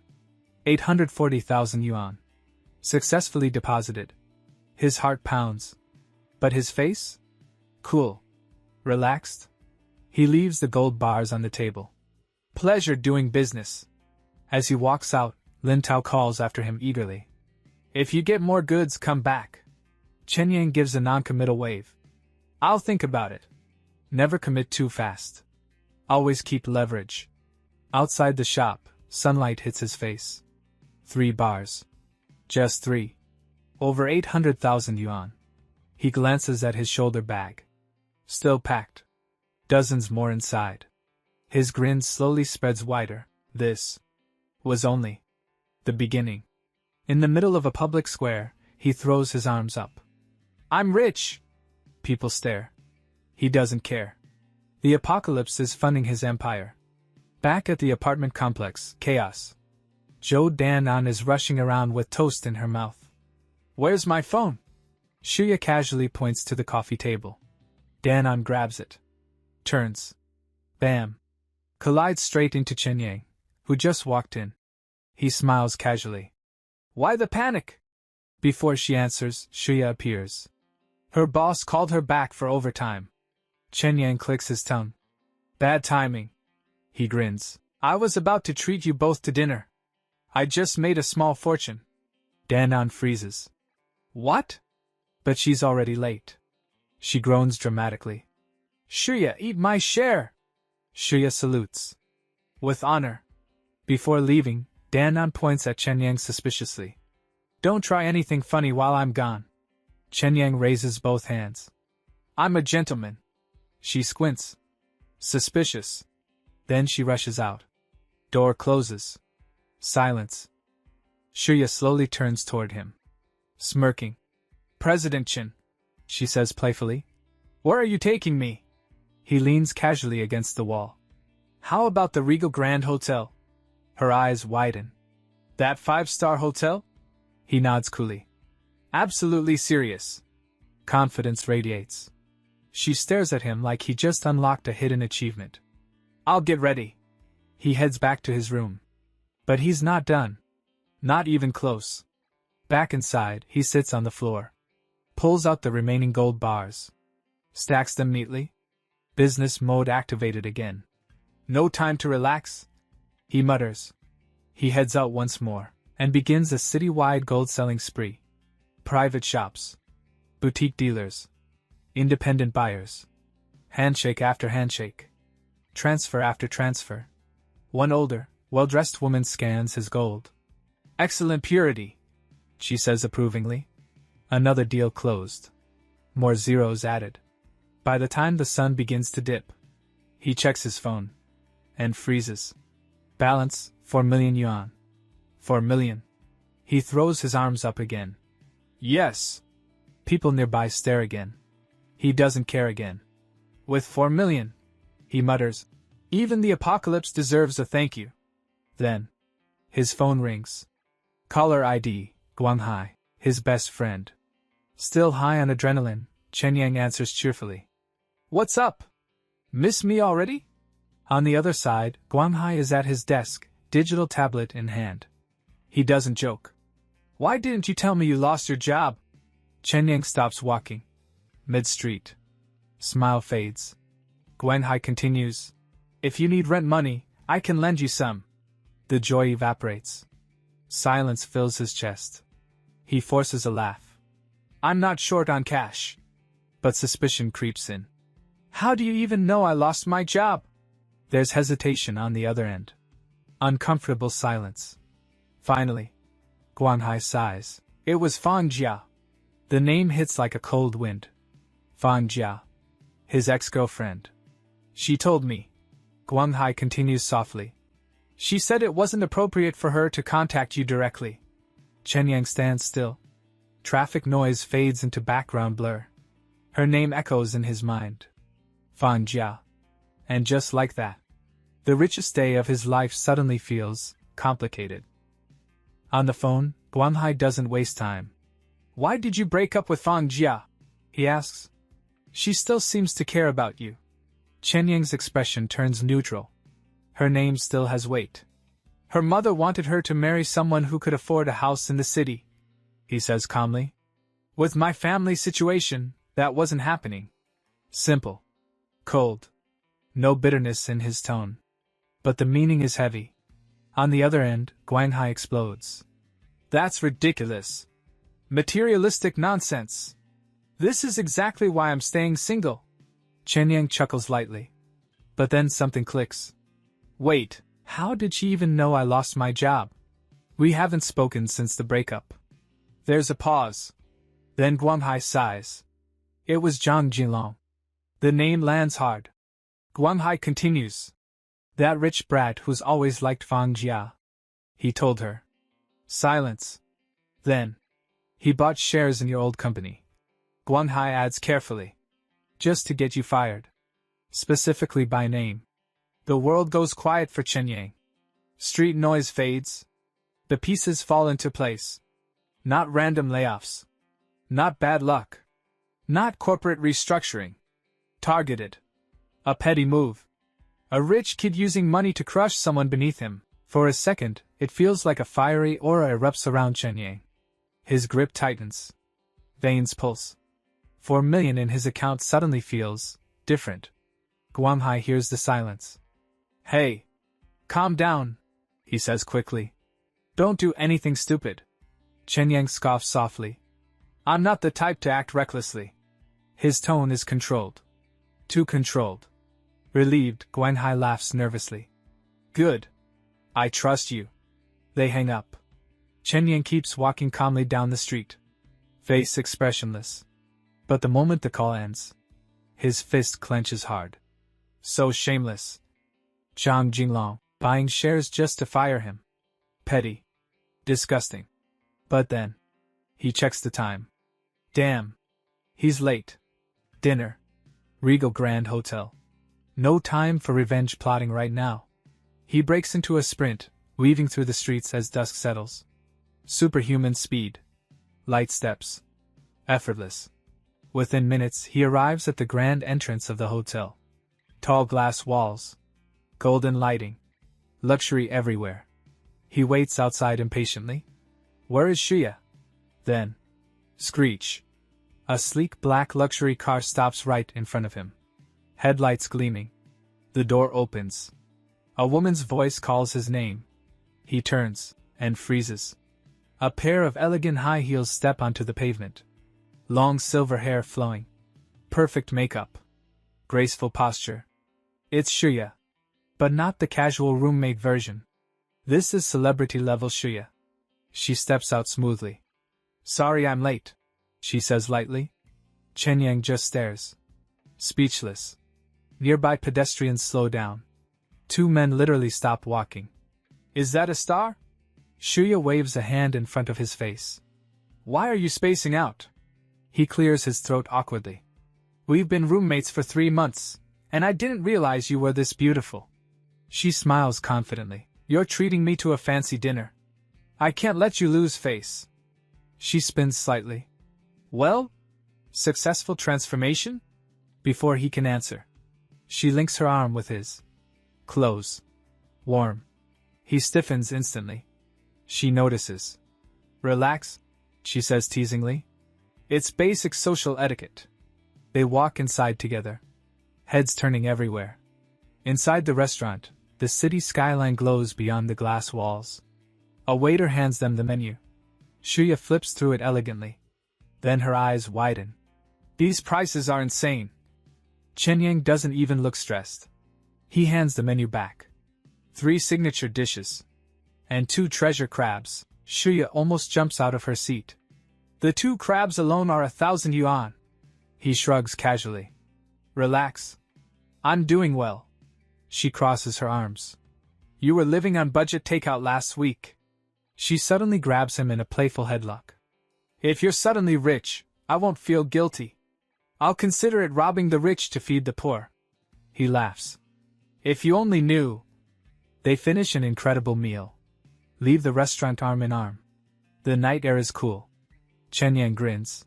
840,000 yuan. Successfully deposited. His heart pounds. But his face? Cool. Relaxed. He leaves the gold bars on the table. Pleasure doing business. As he walks out, Lin Tao calls after him eagerly. If you get more goods, come back. Chen Yang gives a non-committal wave. I'll think about it. Never commit too fast. Always keep leverage. Outside the shop, sunlight hits his face. 3 bars. Just 3. Over 800,000 yuan. He glances at his shoulder bag. Still packed. Dozens more inside. His grin slowly spreads wider. This was only the beginning. In the middle of a public square, he throws his arms up. I'm rich! People stare. He doesn't care. The apocalypse is funding his empire. Back at the apartment complex, chaos. Zhou Danan is rushing around with toast in her mouth. Where's my phone? Shuya casually points to the coffee table. Danan grabs it. Turns. Bam. Collides straight into Chen Yang, who just walked in. He smiles casually. Why the panic? Before she answers, Shuya appears. Her boss called her back for overtime. Chen Yang clicks his tongue. Bad timing. He grins. I was about to treat you both to dinner. I just made a small fortune. Danan freezes. What? But she's already late. She groans dramatically. Shuya, eat my share! Shuya salutes. With honor. Before leaving, Danan points at Chen Yang suspiciously. Don't try anything funny while I'm gone. Chen Yang raises both hands. I'm a gentleman. She squints. Suspicious. Then she rushes out. Door closes. Silence. Shuya slowly turns toward him. Smirking. President Chen, she says playfully. Where are you taking me? He leans casually against the wall. How about the Regal Grand Hotel? Her eyes widen. That 5-star hotel? He nods coolly. Absolutely serious. Confidence radiates. She stares at him like he just unlocked a hidden achievement. I'll get ready. He heads back to his room. But he's not done. Not even close. Back inside, he sits on the floor. Pulls out the remaining gold bars. Stacks them neatly. Business mode activated again. No time to relax, he mutters. He heads out once more, and begins a city-wide gold-selling spree. Private shops. Boutique dealers. Independent buyers. Handshake after handshake. Transfer after transfer. One older, well-dressed woman scans his gold. Excellent purity, she says approvingly. Another deal closed. More zeros added. By the time the sun begins to dip, he checks his phone. And freezes. Balance, 4 million yuan. 4 million. He throws his arms up again. Yes. People nearby stare again. He doesn't care again. With 4 million, he mutters, even the apocalypse deserves a thank you. Then, his phone rings. Caller ID, Guanghai, his best friend. Still high on adrenaline, Chen Yang answers cheerfully. What's up? Miss me already? On the other side, Guanghai is at his desk, digital tablet in hand. He doesn't joke. Why didn't you tell me you lost your job? Chen Yang stops walking. Mid-street. Smile fades. Guanghai continues. If you need rent money, I can lend you some. The joy evaporates. Silence fills his chest. He forces a laugh. I'm not short on cash. But suspicion creeps in. How do you even know I lost my job? There's hesitation on the other end. Uncomfortable silence. Finally, Guanghai sighs. It was Fang Jia. The name hits like a cold wind. Fang Jia. His ex-girlfriend. She told me. Guanghai continues softly. She said it wasn't appropriate for her to contact you directly. Chen Yang stands still. Traffic noise fades into background blur. Her name echoes in his mind. Fang Jia. And just like that, the richest day of his life suddenly feels complicated. On the phone, Guanghai doesn't waste time. Why did you break up with Fang Jia? He asks. She still seems to care about you. Chen Yang's expression turns neutral. Her name still has weight. Her mother wanted her to marry someone who could afford a house in the city, he says calmly. With my family situation, that wasn't happening. Simple. Cold. No bitterness in his tone. But the meaning is heavy. On the other end, Guanghai explodes. That's ridiculous. Materialistic nonsense. This is exactly why I'm staying single. Chen Yang chuckles lightly. But then something clicks. Wait, how did she even know I lost my job? We haven't spoken since the breakup. There's a pause. Then Guanghai sighs. It was Zhang Jilong. The name lands hard. Guanghai continues. That rich brat who's always liked Fang Jia. He told her. Silence. Then. He bought shares in your old company. Guanghai adds carefully. Just to get you fired. Specifically by name. The world goes quiet for Chen Yang. Street noise fades. The pieces fall into place. Not random layoffs. Not bad luck. Not corporate restructuring. Targeted. A petty move. A rich kid using money to crush someone beneath him. For a second, it feels like a fiery aura erupts around Chen Yang. His grip tightens. Veins pulse. 4 million in his account suddenly feels different. Guanghai hears the silence. Hey! Calm down, he says quickly. Don't do anything stupid. Chen Yang scoffs softly. I'm not the type to act recklessly. His tone is controlled. Too controlled. Relieved, Guanghai laughs nervously. Good. I trust you. They hang up. Chen Yang keeps walking calmly down the street. Face expressionless. But the moment the call ends, his fist clenches hard. So shameless. Zhang Jinglong, buying shares just to fire him. Petty. Disgusting. But then, he checks the time. Damn. He's late. Dinner. Regal Grand Hotel. No time for revenge plotting right now. He breaks into a sprint, weaving through the streets as dusk settles. Superhuman speed. Light steps. Effortless. Within minutes, he arrives at the grand entrance of the hotel. Tall glass walls. Golden lighting. Luxury everywhere. He waits outside impatiently. Where is Shuya? Then. Screech. A sleek black luxury car stops right in front of him. Headlights gleaming. The door opens. A woman's voice calls his name. He turns, and freezes. A pair of elegant high heels step onto the pavement. Long silver hair flowing. Perfect makeup. Graceful posture. It's Shuya. But not the casual roommate version. This is celebrity-level Shuya. She steps out smoothly. Sorry I'm late, she says lightly. Chen Yang just stares. Speechless. Nearby pedestrians slow down. Two men literally stop walking. Is that a star? Shuya waves a hand in front of his face. Why are you spacing out? He clears his throat awkwardly. We've been roommates for 3 months, and I didn't realize you were this beautiful. She smiles confidently. You're treating me to a fancy dinner. I can't let you lose face. She spins slightly. Well? Successful transformation? Before he can answer, she links her arm with his. Close. Warm. He stiffens instantly. She notices. Relax, she says teasingly. It's basic social etiquette. They walk inside together. Heads turning everywhere. Inside the restaurant, the city skyline glows beyond the glass walls. A waiter hands them the menu. Shuya flips through it elegantly. Then her eyes widen. These prices are insane. Chen Yang doesn't even look stressed. He hands the menu back. 3 signature dishes. And 2 treasure crabs. Shuya almost jumps out of her seat. The 2 crabs alone are 1,000 yuan. He shrugs casually. Relax. I'm doing well. She crosses her arms. You were living on budget takeout last week. She suddenly grabs him in a playful headlock. If you're suddenly rich, I won't feel guilty. I'll consider it robbing the rich to feed the poor. He laughs. If you only knew. They finish an incredible meal. Leave the restaurant arm in arm. The night air is cool. Chen Yang grins.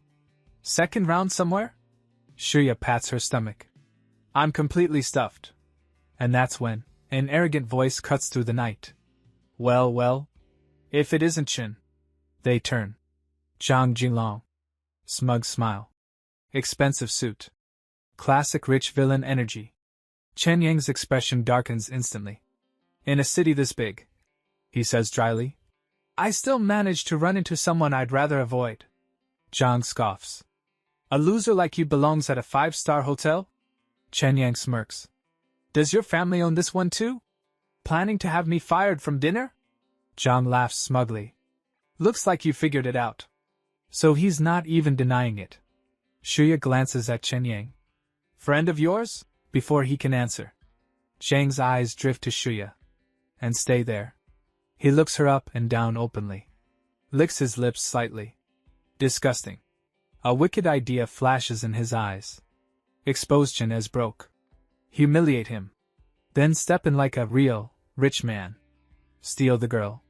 Second round somewhere? Shuya pats her stomach. I'm completely stuffed. And that's when an arrogant voice cuts through the night. Well, if it isn't Chen. They turn. Zhang Jinglong. Smug smile. Expensive suit. Classic rich villain energy. Chen Yang's expression darkens instantly. In a city this big, he says dryly, I still manage to run into someone I'd rather avoid. Zhang scoffs. A loser like you belongs at a 5-star hotel? Chen Yang smirks. Does your family own this one too? Planning to have me fired from dinner? Zhang laughs smugly. Looks like you figured it out. So he's not even denying it. Shuya glances at Chen Yang. Friend of yours? Before he can answer. Zhang's eyes drift to Shuya. And stay there. He looks her up and down openly. Licks his lips slightly. Disgusting. A wicked idea flashes in his eyes. Expose Chen as broke. Humiliate him. Then step in like a real, rich man. Steal the girl.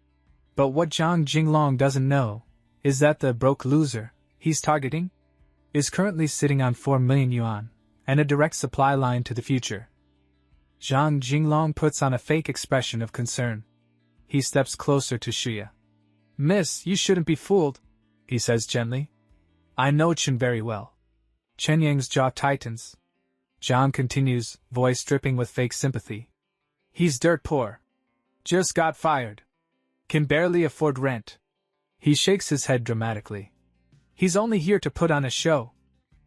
But what Zhang Jinglong doesn't know is that the broke loser he's targeting is currently sitting on 4 million yuan and a direct supply line to the future. Zhang Jinglong puts on a fake expression of concern. He steps closer to Shuya. Miss, you shouldn't be fooled, he says gently. I know Chen very well. Chen Yang's jaw tightens. Zhang continues, voice dripping with fake sympathy. He's dirt poor. Just got fired. Can barely afford rent. He shakes his head dramatically. He's only here to put on a show.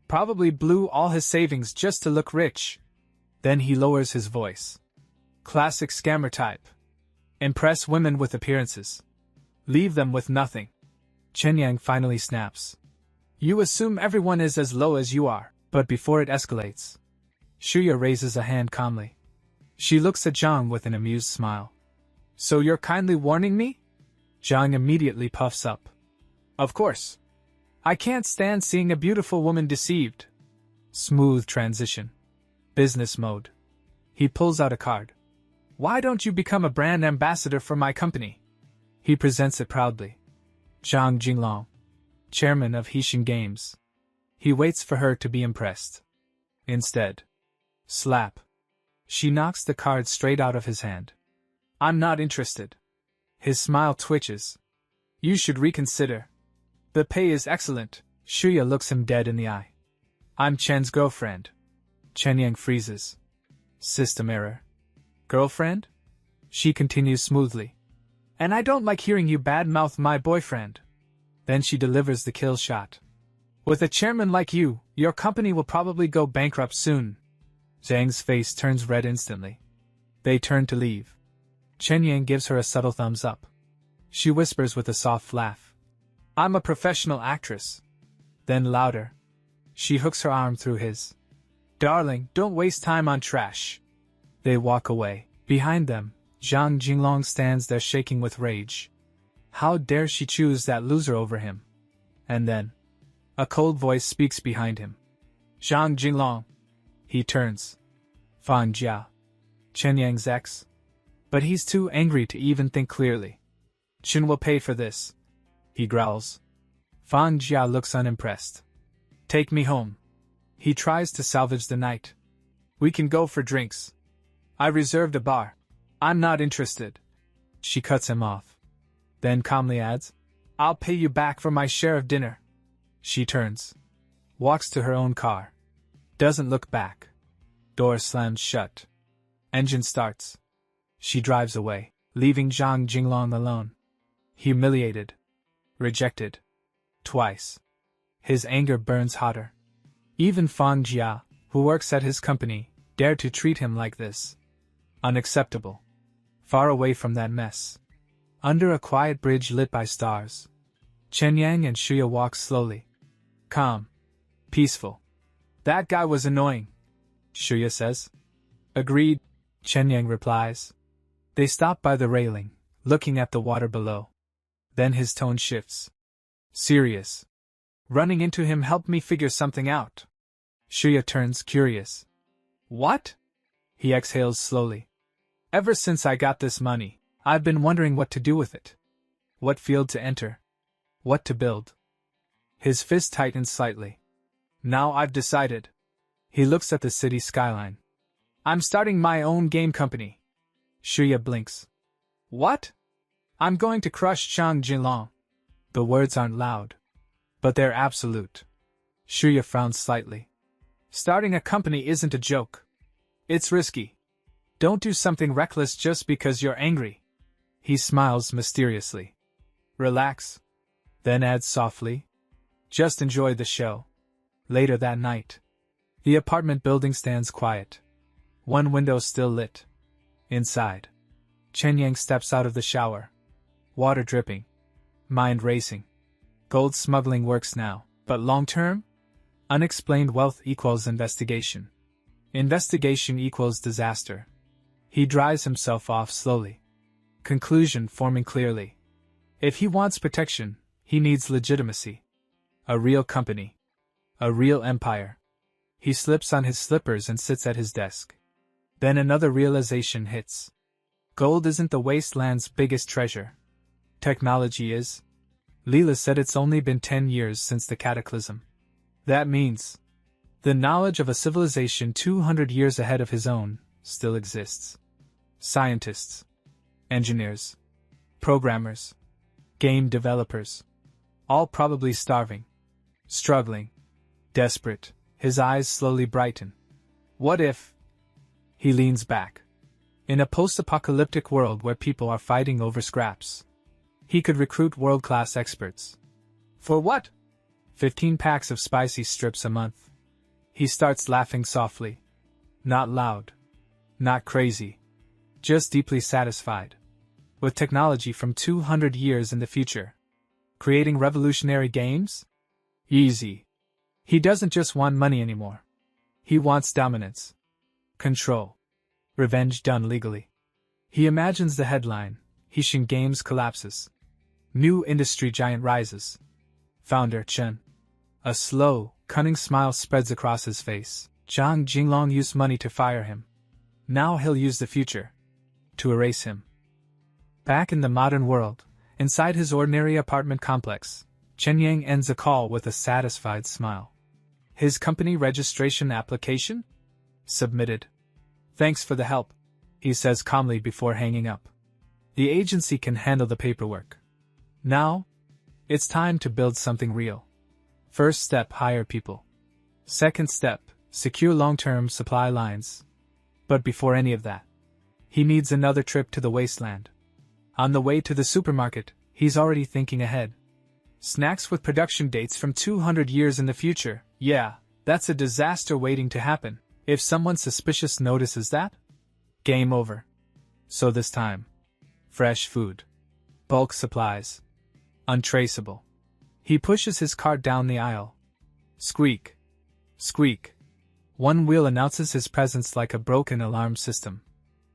Probably blew all his savings just to look rich. Then he lowers his voice. Classic scammer type. Impress women with appearances. Leave them with nothing. Chen Yang finally snaps. You assume everyone is as low as you are, but before it escalates. Shuya raises a hand calmly. She looks at Zhang with an amused smile. So you're kindly warning me? Zhang immediately puffs up. Of course. I can't stand seeing a beautiful woman deceived. Smooth transition. Business mode. He pulls out a card. Why don't you become a brand ambassador for my company? He presents it proudly. Zhang Jinglong, chairman of Hixin Games. He waits for her to be impressed. Instead. Slap. She knocks the card straight out of his hand. I'm not interested. His smile twitches. You should reconsider. The pay is excellent. Shuya looks him dead in the eye. I'm Chen's girlfriend. Chen Yang freezes. System error. Girlfriend? She continues smoothly. And I don't like hearing you badmouth my boyfriend. Then she delivers the kill shot. With a chairman like you, your company will probably go bankrupt soon. Zhang's face turns red instantly. They turn to leave. Chen Yang gives her a subtle thumbs up. She whispers with a soft laugh. I'm a professional actress. Then louder. She hooks her arm through his. Darling, don't waste time on trash. They walk away. Behind them, Zhang Jinglong stands there shaking with rage. How dare she choose that loser over him? And then, a cold voice speaks behind him. Zhang Jinglong. He turns. Fan Jia. Chen Yang's ex. But he's too angry to even think clearly. Chen will pay for this. He growls. Fan Jia looks unimpressed. Take me home. He tries to salvage the night. We can go for drinks. I reserved a bar. I'm not interested. She cuts him off. Then calmly adds, I'll pay you back for my share of dinner. She turns. Walks to her own car. Doesn't look back. Door slams shut. Engine starts. She drives away, leaving Zhang Jinglong alone. Humiliated. Rejected. Twice. His anger burns hotter. Even Fang Jia, who works at his company, dared to treat him like this. Unacceptable. Far away from that mess. Under a quiet bridge lit by stars. Chen Yang and Shuya walk slowly. Calm. Peaceful. That guy was annoying, Shuya says. Agreed, Chen Yang replies. They stop by the railing, looking at the water below. Then his tone shifts. Serious. Running into him helped me figure something out. Shuya turns curious. What? He exhales slowly. Ever since I got this money, I've been wondering what to do with it. What field to enter. What to build. His fist tightens slightly. Now I've decided. He looks at the city skyline. I'm starting my own game company. Shuya blinks. What? I'm going to crush Zhang Jinglong. The words aren't loud, but they're absolute. Shuya frowns slightly. Starting a company isn't a joke. It's risky. Don't do something reckless just because you're angry. He smiles mysteriously. Relax. Then adds softly. Just enjoy the show. Later that night. The apartment building stands quiet. One window still lit. Inside. Chen Yang steps out of the shower. Water dripping. Mind racing. Gold smuggling works now, but long term? Unexplained wealth equals investigation. Investigation equals disaster. He dries himself off slowly. Conclusion forming clearly. If he wants protection, he needs legitimacy. A real company. A real empire. He slips on his slippers and sits at his desk. Then another realization hits. Gold isn't the wasteland's biggest treasure. Technology is. Leela said it's only been 10 years since the cataclysm. That means the knowledge of a civilization 200 years ahead of his own still exists. Scientists, engineers, programmers, game developers, all probably starving, struggling, desperate. His eyes slowly brighten. What if? He leans back. In a post-apocalyptic world where people are fighting over scraps, he could recruit world-class experts. For what? 15 packs of spicy strips a month. He starts laughing softly. Not loud. Not crazy. Just deeply satisfied. With technology from 200 years in the future. Creating revolutionary games? Easy. He doesn't just want money anymore. He wants dominance. Control. Revenge done legally. He imagines the headline, Haitian Games collapses. New industry giant rises. Founder Chen. A slow, cunning smile spreads across his face. Zhang Jinglong used money to fire him. Now he'll use the future to erase him. Back in the modern world, inside his ordinary apartment complex, Chen Yang ends a call with a satisfied smile. His company registration application? Submitted. Thanks for the help, he says calmly before hanging up. The agency can handle the paperwork. Now, it's time to build something real. First step, hire people. Second step, secure long-term supply lines. But before any of that, he needs another trip to the wasteland. On the way to the supermarket, he's already thinking ahead. Snacks with production dates from 200 years in the future. Yeah, that's a disaster waiting to happen. If someone suspicious notices that, game over. So this time, fresh food. Bulk supplies. Untraceable. He pushes his cart down the aisle. Squeak. Squeak. One wheel announces his presence like a broken alarm system.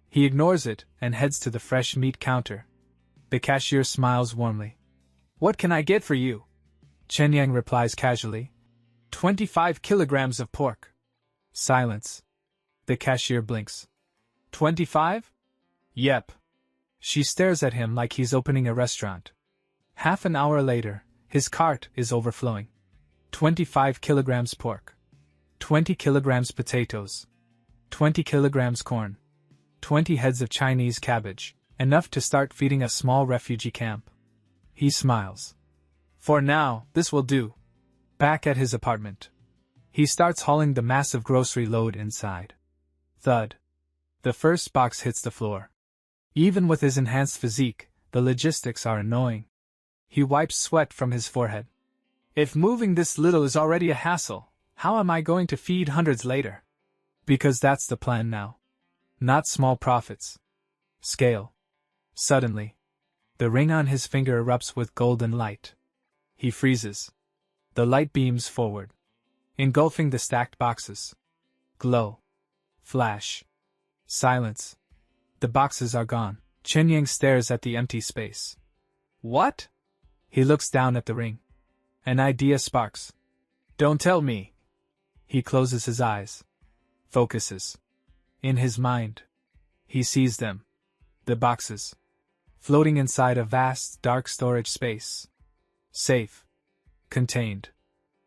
He ignores it and heads to the fresh meat counter. The cashier smiles warmly. What can I get for you? Chen Yang replies casually. 25 kilograms of pork. Silence. The cashier blinks. 25? Yep. She stares at him like he's opening a restaurant. Half an hour later, his cart is overflowing. 25 kilograms pork. 20 kilograms potatoes. 20 kilograms corn. 20 heads of Chinese cabbage, enough to start feeding a small refugee camp. He smiles. For now, this will do. Back at his apartment, he starts hauling the massive grocery load inside. Thud. The first box hits the floor. Even with his enhanced physique, the logistics are annoying. He wipes sweat from his forehead. If moving this little is already a hassle, how am I going to feed hundreds later? Because that's the plan now. Not small profits. Scale. Suddenly, the ring on his finger erupts with golden light. He freezes. The light beams forward, engulfing the stacked boxes. Glow. Flash. Silence. The boxes are gone. Chen Yang stares at the empty space. What? He looks down at the ring. An idea sparks. Don't tell me. He closes his eyes. Focuses. In his mind, he sees them. The boxes. Floating inside a vast, dark storage space. Safe. Contained.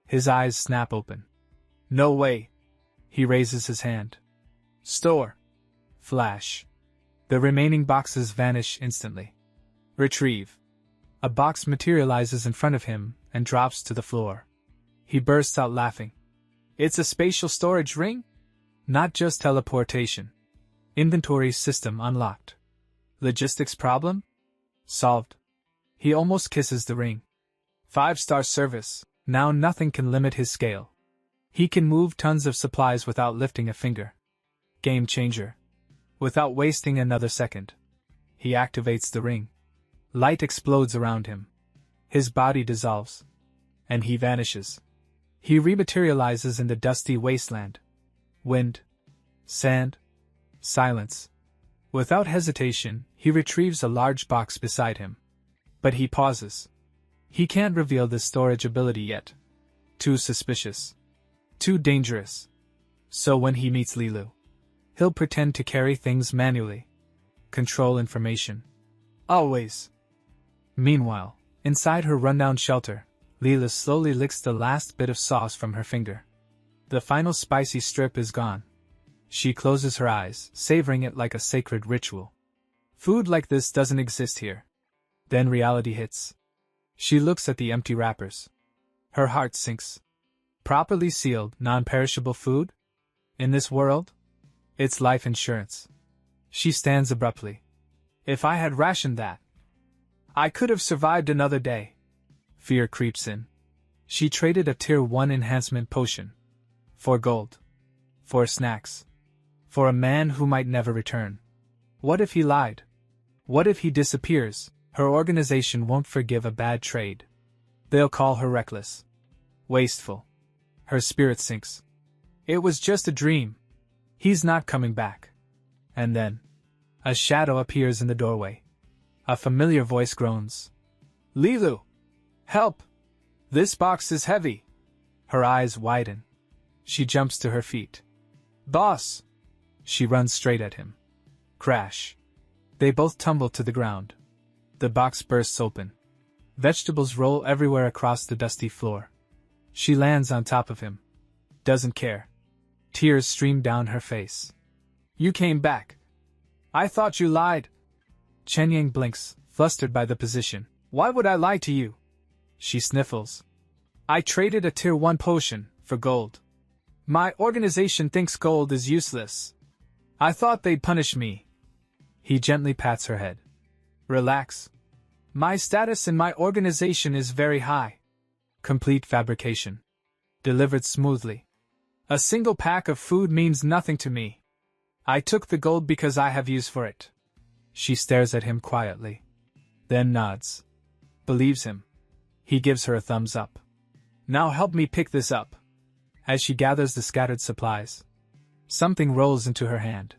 His eyes snap open. No way. He raises his hand. Store. Flash. The remaining boxes vanish instantly. Retrieve. A box materializes in front of him and drops to the floor. He bursts out laughing. It's a spatial storage ring? Not just teleportation. Inventory system unlocked. Logistics problem? Solved. He almost kisses the ring. 5-star service. Now nothing can limit his scale. He can move tons of supplies without lifting a finger. Game changer. Without wasting another second, he activates the ring. Light explodes around him. His body dissolves. And he vanishes. He rematerializes in the dusty wasteland. Wind. Sand. Silence. Without hesitation, he retrieves a large box beside him. But he pauses. He can't reveal this storage ability yet. Too suspicious. Too dangerous. So when he meets Lilu, he'll pretend to carry things manually. Control information. Always. Meanwhile, inside her rundown shelter, Leela slowly licks the last bit of sauce from her finger. The final spicy strip is gone. She closes her eyes, savoring it like a sacred ritual. Food like this doesn't exist here. Then reality hits. She looks at the empty wrappers. Her heart sinks. Properly sealed, non-perishable food? In this world? It's life insurance. She stands abruptly. If I had rationed that, I could have survived another day. Fear creeps in. She traded a Tier 1 enhancement potion. For gold. For snacks. For a man who might never return. What if he lied? What if he disappears? Her organization won't forgive a bad trade. They'll call her reckless. Wasteful. Her spirit sinks. It was just a dream. He's not coming back. And then, a shadow appears in the doorway. A familiar voice groans. Lilu! Help! This box is heavy. Her eyes widen. She jumps to her feet. Boss! She runs straight at him. Crash. They both tumble to the ground. The box bursts open. Vegetables roll everywhere across the dusty floor. She lands on top of him. Doesn't care. Tears stream down her face. You came back. I thought you lied. Chen Yang blinks, flustered by the position. Why would I lie to you? She sniffles. I traded a Tier 1 potion for gold. My organization thinks gold is useless. I thought they'd punish me. He gently pats her head. Relax. My status in my organization is very high. Complete fabrication. Delivered smoothly. A single pack of food means nothing to me. I took the gold because I have use for it. She stares at him quietly. Then nods. Believes him. He gives her a thumbs up. Now help me pick this up. As she gathers the scattered supplies, something rolls into her hand.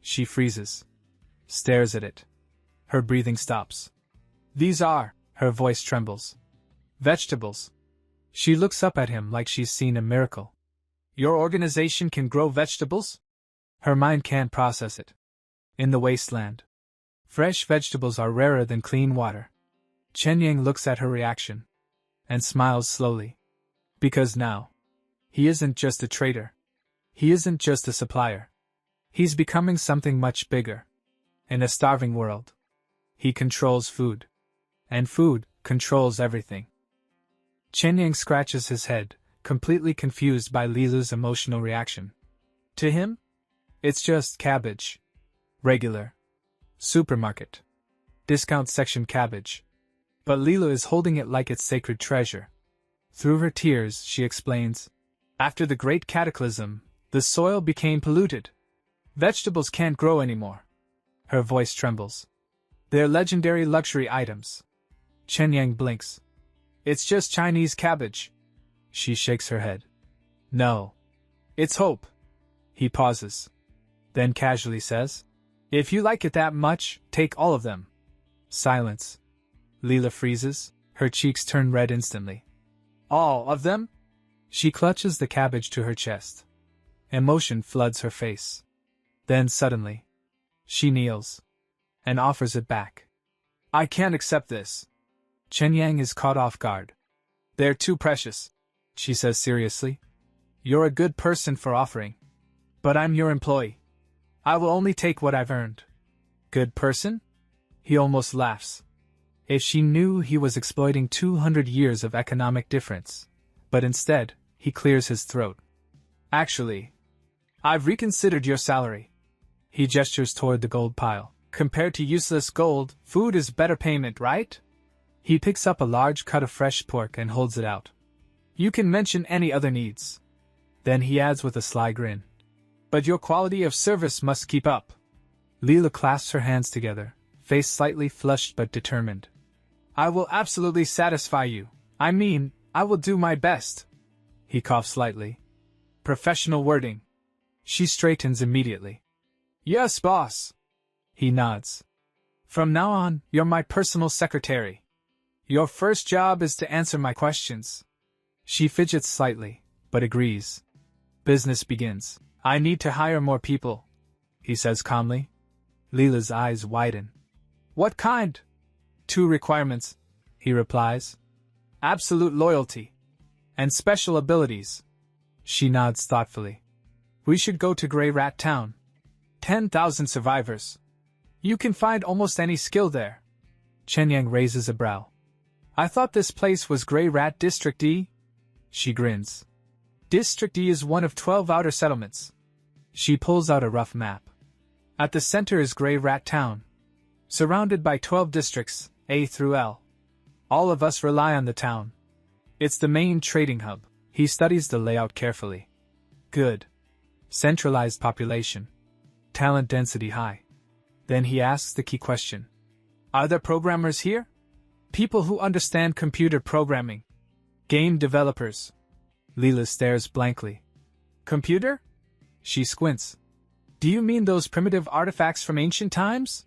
She freezes. Stares at it. Her breathing stops. These are, her voice trembles. Vegetables. She looks up at him like she's seen a miracle. Your organization can grow vegetables? Her mind can't process it. In the wasteland, fresh vegetables are rarer than clean water. Chen Yang looks at her reaction and smiles slowly. Because now, he isn't just a trader. He isn't just a supplier. He's becoming something much bigger. In a starving world, he controls food. And food controls everything. Chen Yang scratches his head, completely confused by Lilu's emotional reaction. To him, it's just cabbage. Regular. Supermarket. Discount section cabbage. But Lilu is holding it like it's sacred treasure. Through her tears, she explains, after the Great Cataclysm, the soil became polluted. Vegetables can't grow anymore. Her voice trembles. They're legendary luxury items. Chen Yang blinks. It's just Chinese cabbage. She shakes her head. No. It's hope. He pauses. Then casually says, if you like it that much, take all of them. Silence. Leela freezes, her cheeks turn red instantly. All of them? She clutches the cabbage to her chest. Emotion floods her face. Then suddenly, she kneels and offers it back. I can't accept this. Chen Yang is caught off guard. They're too precious, she says seriously. You're a good person for offering. But I'm your employee. I will only take what I've earned. Good person? He almost laughs. If she knew he was exploiting 200 years of economic difference. But instead, he clears his throat. Actually, I've reconsidered your salary. He gestures toward the gold pile. Compared to useless gold, food is better payment, right? He picks up a large cut of fresh pork and holds it out. You can mention any other needs. Then he adds with a sly grin. But your quality of service must keep up. Leela clasps her hands together, face slightly flushed but determined. I will absolutely satisfy you. I mean, I will do my best. He coughs slightly. Professional wording. She straightens immediately. Yes, boss. He nods. From now on, you're my personal secretary. Your first job is to answer my questions. She fidgets slightly, but agrees. Business begins. I need to hire more people, he says calmly. Leela's eyes widen. What kind? 2 requirements, he replies. Absolute loyalty. And special abilities. She nods thoughtfully. We should go to Grey Rat Town. 10,000 survivors. You can find almost any skill there. Chen Yang raises a brow. I thought this place was Grey Rat District E? She grins. District D is one of 12 outer settlements. She pulls out a rough map. At the center is Grey Rat Town, surrounded by 12 districts, A through L. All of us rely on the town. It's the main trading hub. He studies the layout carefully. Good. Centralized population. Talent density high. Then he asks the key question. Are there programmers here? People who understand computer programming. Game developers. Leela stares blankly. Computer? She squints. Do you mean those primitive artifacts from ancient times?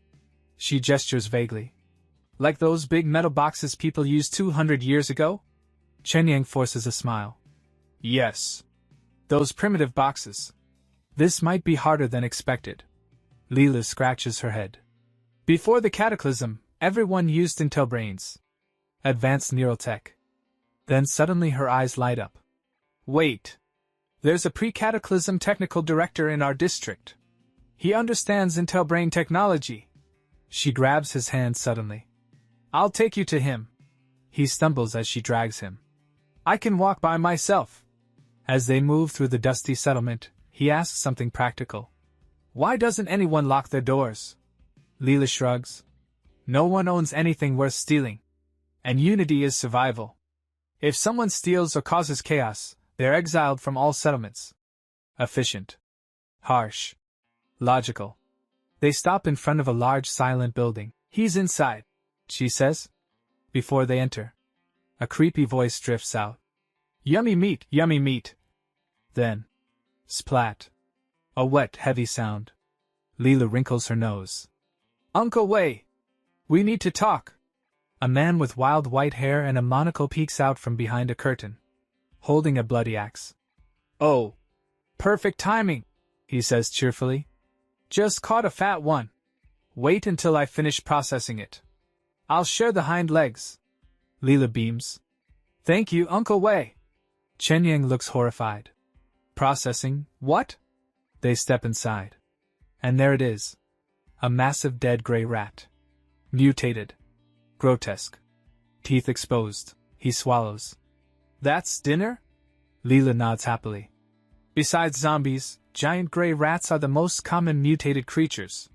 She gestures vaguely. Like those big metal boxes people used 200 years ago? Chen Yang forces a smile. Yes. Those primitive boxes. This might be harder than expected. Leela scratches her head. Before the cataclysm, everyone used Intel brains. Advanced neural tech. Then suddenly her eyes light up. Wait. There's a pre-cataclysm technical director in our district. He understands Intel brain technology. She grabs his hand suddenly. I'll take you to him. He stumbles as she drags him. I can walk by myself. As they move through the dusty settlement, he asks something practical. Why doesn't anyone lock their doors? Leela shrugs. No one owns anything worth stealing. And unity is survival. If someone steals or causes chaos, they're exiled from all settlements. Efficient. Harsh. Logical. They stop in front of a large silent building. He's inside, she says. Before they enter, a creepy voice drifts out. Yummy meat, yummy meat. Then, splat. A wet, heavy sound. Leela wrinkles her nose. Uncle Wei. We need to talk. A man with wild white hair and a monocle peeks out from behind a curtain, holding a bloody axe. Oh. Perfect timing, he says cheerfully. Just caught a fat one. Wait until I finish processing it. I'll share the hind legs. Leela beams. Thank you, Uncle Wei. Chen Yang looks horrified. Processing, what? They step inside. And there it is. A massive dead gray rat. Mutated. Grotesque. Teeth exposed. He swallows. That's dinner? Leela nods happily. Besides zombies, giant gray rats are the most common mutated creatures.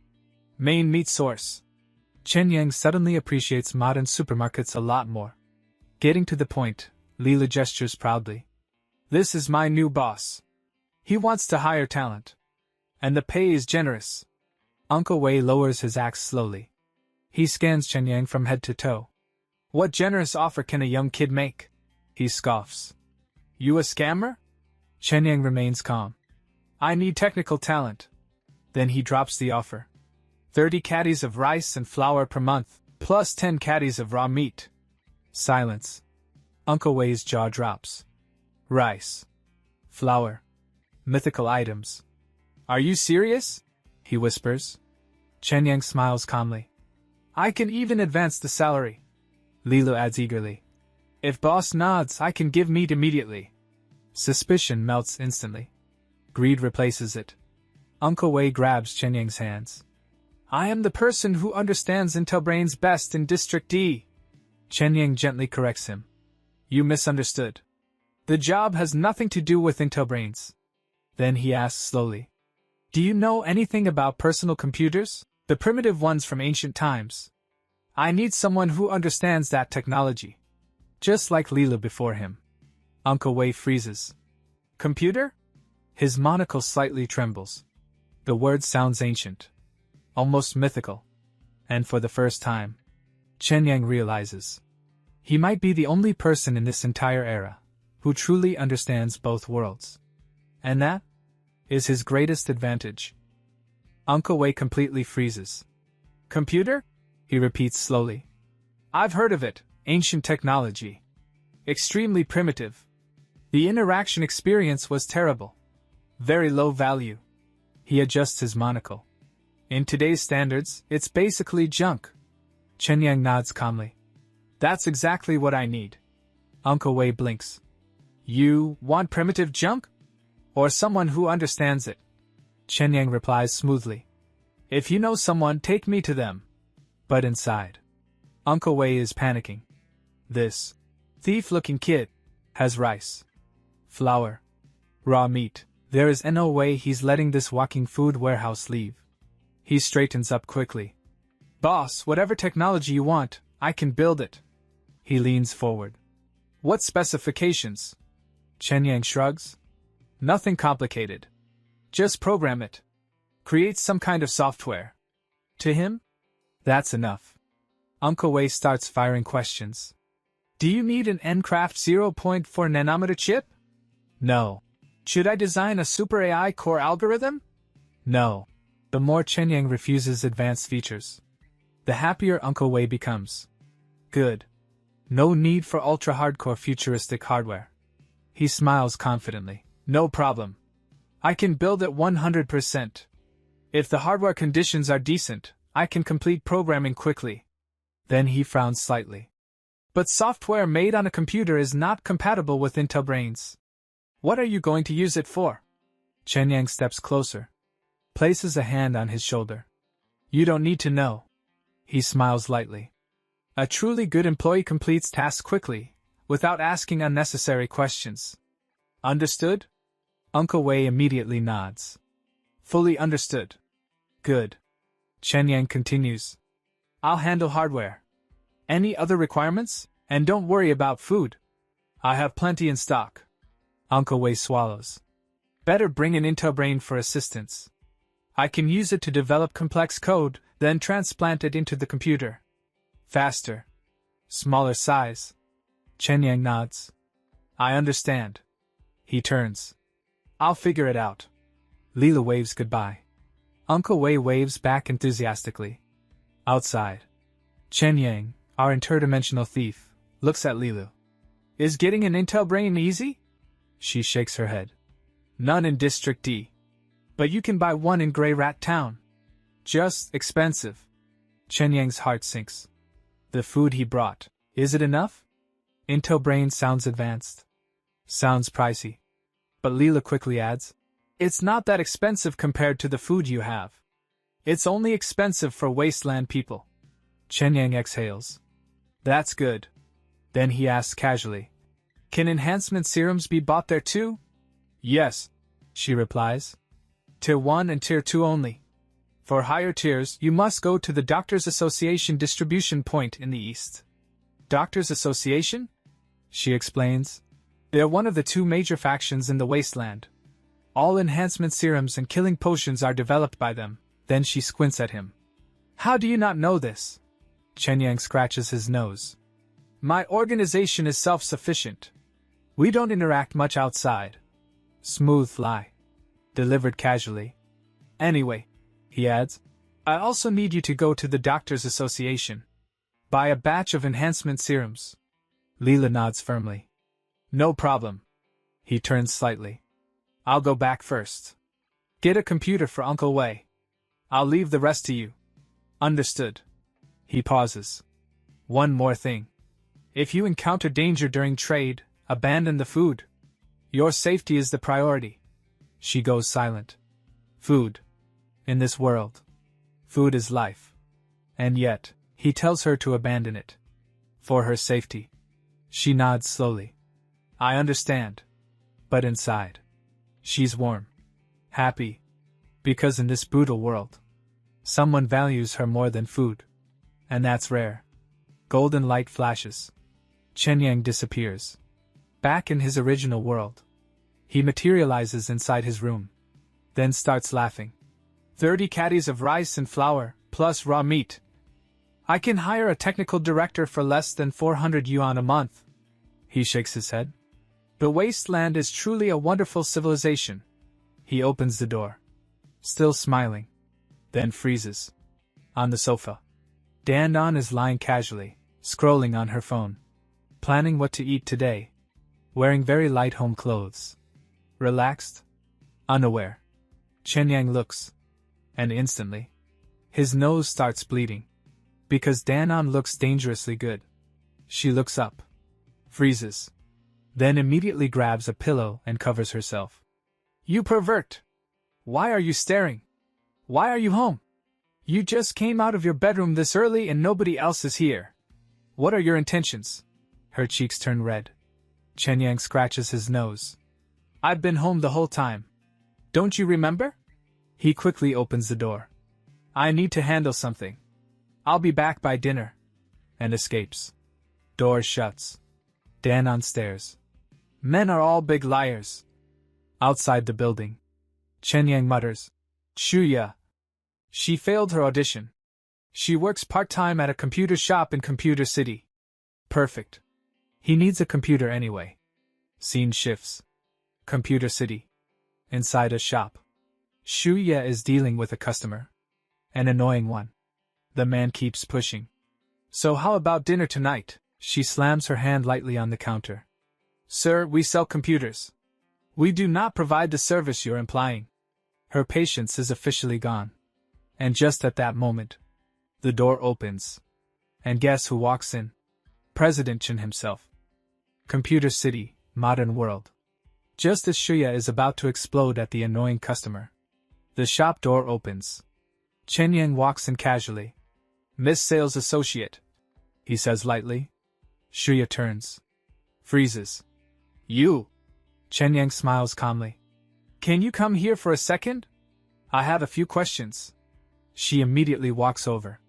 Main meat source. Chen Yang suddenly appreciates modern supermarkets a lot more. Getting to the point, Leela gestures proudly. This is my new boss. He wants to hire talent. And the pay is generous. Uncle Wei lowers his axe slowly. He scans Chen Yang from head to toe. What generous offer can a young kid make? He scoffs. You a scammer? Chen Yang remains calm. I need technical talent. Then he drops the offer. 30 caddies of rice and flour per month, plus 10 caddies of raw meat. Silence. Uncle Wei's jaw drops. Rice. Flour. Mythical items. Are you serious? He whispers. Chen Yang smiles calmly. I can even advance the salary. Leela adds eagerly. If boss nods, I can give meat immediately. Suspicion melts instantly. Greed replaces it. Uncle Wei grabs Chen Yang's hands. I am the person who understands Intel brains best in District D. Chen Yang gently corrects him. You misunderstood. The job has nothing to do with Intel brains. Then he asks slowly. Do you know anything about personal computers? The primitive ones from ancient times. I need someone who understands that technology. Just like Leela before him. Uncle Wei freezes. Computer? His monocle slightly trembles. The word sounds ancient. Almost mythical. And for the first time, Chen Yang realizes. He might be the only person in this entire era who truly understands both worlds. And that is his greatest advantage. Uncle Wei completely freezes. Computer? He repeats slowly. I've heard of it, ancient technology. Extremely primitive. The interaction experience was terrible. Very low value. He adjusts his monocle. In today's standards, it's basically junk. Chen Yang nods calmly. That's exactly what I need. Uncle Wei blinks. You want primitive junk? Or someone who understands it? Chen Yang replies smoothly. If you know someone, take me to them. But inside, Uncle Wei is panicking. This thief-looking kid has rice, flour, Raw meat. There is no way he's letting this walking food warehouse leave. He straightens up quickly. Boss, whatever technology you want, I can build it. He leans forward. What specifications? Chen Yang shrugs. Nothing complicated. Just program it. Create some kind of software. To him? That's enough. Uncle Wei starts firing questions. Do you need an Ncraft 0.4 nanometer chip? No. Should I design a super AI core algorithm? No. The more Chen Yang refuses advanced features, the happier Uncle Wei becomes. Good. No need for ultra-hardcore futuristic hardware. He smiles confidently. No problem. I can build it 100%. If the hardware conditions are decent, I can complete programming quickly. Then he frowns slightly. But software made on a computer is not compatible with Intel brains. What are you going to use it for? Chen Yang steps closer, places a hand on his shoulder. You don't need to know. He smiles lightly. A truly good employee completes tasks quickly, without asking unnecessary questions. Understood? Uncle Wei immediately nods. Fully understood. Good. Chen Yang continues. I'll handle hardware. Any other requirements? And don't worry about food. I have plenty in stock. Uncle Wei swallows. Better bring an Intel brain for assistance. I can use it to develop complex code, then transplant it into the computer. Faster. Smaller size. Chen Yang nods. I understand. He turns. I'll figure it out. Leela waves goodbye. Uncle Wei waves back enthusiastically. Outside. Chen Yang, our interdimensional thief, looks at Lilu. Is getting an Intel brain easy? She shakes her head. None in District D. But you can buy one in Grey Rat Town. Just expensive. Chen Yang's heart sinks. The food he brought, is it enough? Intel brain sounds advanced. Sounds pricey. But Leela quickly adds, it's not that expensive compared to the food you have. It's only expensive for wasteland people. Chen Yang exhales. That's good. Then he asks casually, can enhancement serums be bought there too? Yes, she replies. Tier 1 and Tier 2 only. For higher tiers, you must go to the Doctors Association distribution point in the east. Doctors Association? She explains. They're one of the two major factions in the wasteland. All enhancement serums and killing potions are developed by them. Then she squints at him. How do you not know this? Chen Yang scratches his nose. My organization is self-sufficient. We don't interact much outside. Smooth lie. Delivered casually. Anyway, he adds, I also need you to go to the Doctors Association. Buy a batch of enhancement serums. Leela nods firmly. No problem. He turns slightly. I'll go back first. Get a computer for Uncle Wei. I'll leave the rest to you. Understood. He pauses. One more thing. If you encounter danger during trade, abandon the food. Your safety is the priority. She goes silent. Food. In this world, food is life. And yet, he tells her to abandon it. For her safety. She nods slowly. I understand. But inside, she's warm. Happy. Because in this brutal world, someone values her more than food. And that's rare. Golden light flashes. Chen Yang disappears. Back in his original world. He materializes inside his room. Then starts laughing. 30 caddies of rice and flour, plus raw meat. I can hire a technical director for less than 400 yuan a month. He shakes his head. The wasteland is truly a wonderful civilization. He opens the door. Still smiling. Then freezes. On the sofa. Dan-on is lying casually, scrolling on her phone. Planning what to eat today. Wearing very light home clothes. Relaxed. Unaware. Chen Yang looks. And instantly, his nose starts bleeding. Because Dan-on looks dangerously good. She looks up. Freezes. Then immediately grabs a pillow and covers herself. You pervert! Why are you staring? Why are you home? You just came out of your bedroom this early and nobody else is here. What are your intentions? Her cheeks turn red. Chen Yang scratches his nose. I've been home the whole time. Don't you remember? He quickly opens the door. I need to handle something. I'll be back by dinner. And escapes. Door shuts. Dan on stairs. Men are all big liars. Outside the building. Chen Yang mutters. Shuya. She failed her audition. She works part-time at a computer shop in Computer City. Perfect. He needs a computer anyway. Scene shifts. Computer City. Inside a shop. Shuya is dealing with a customer. An annoying one. The man keeps pushing. So how about dinner tonight? She slams her hand lightly on the counter. Sir, we sell computers. We do not provide the service you're implying. Her patience is officially gone. And just at that moment, the door opens. And guess who walks in? President Chen himself. Computer City, modern world. Just as Shuya is about to explode at the annoying customer, the shop door opens. Chen Yang walks in casually. Miss Sales Associate, he says lightly. Shuya turns. Freezes. You. Chen Yang smiles calmly. Can you come here for a second? I have a few questions. She immediately walks over.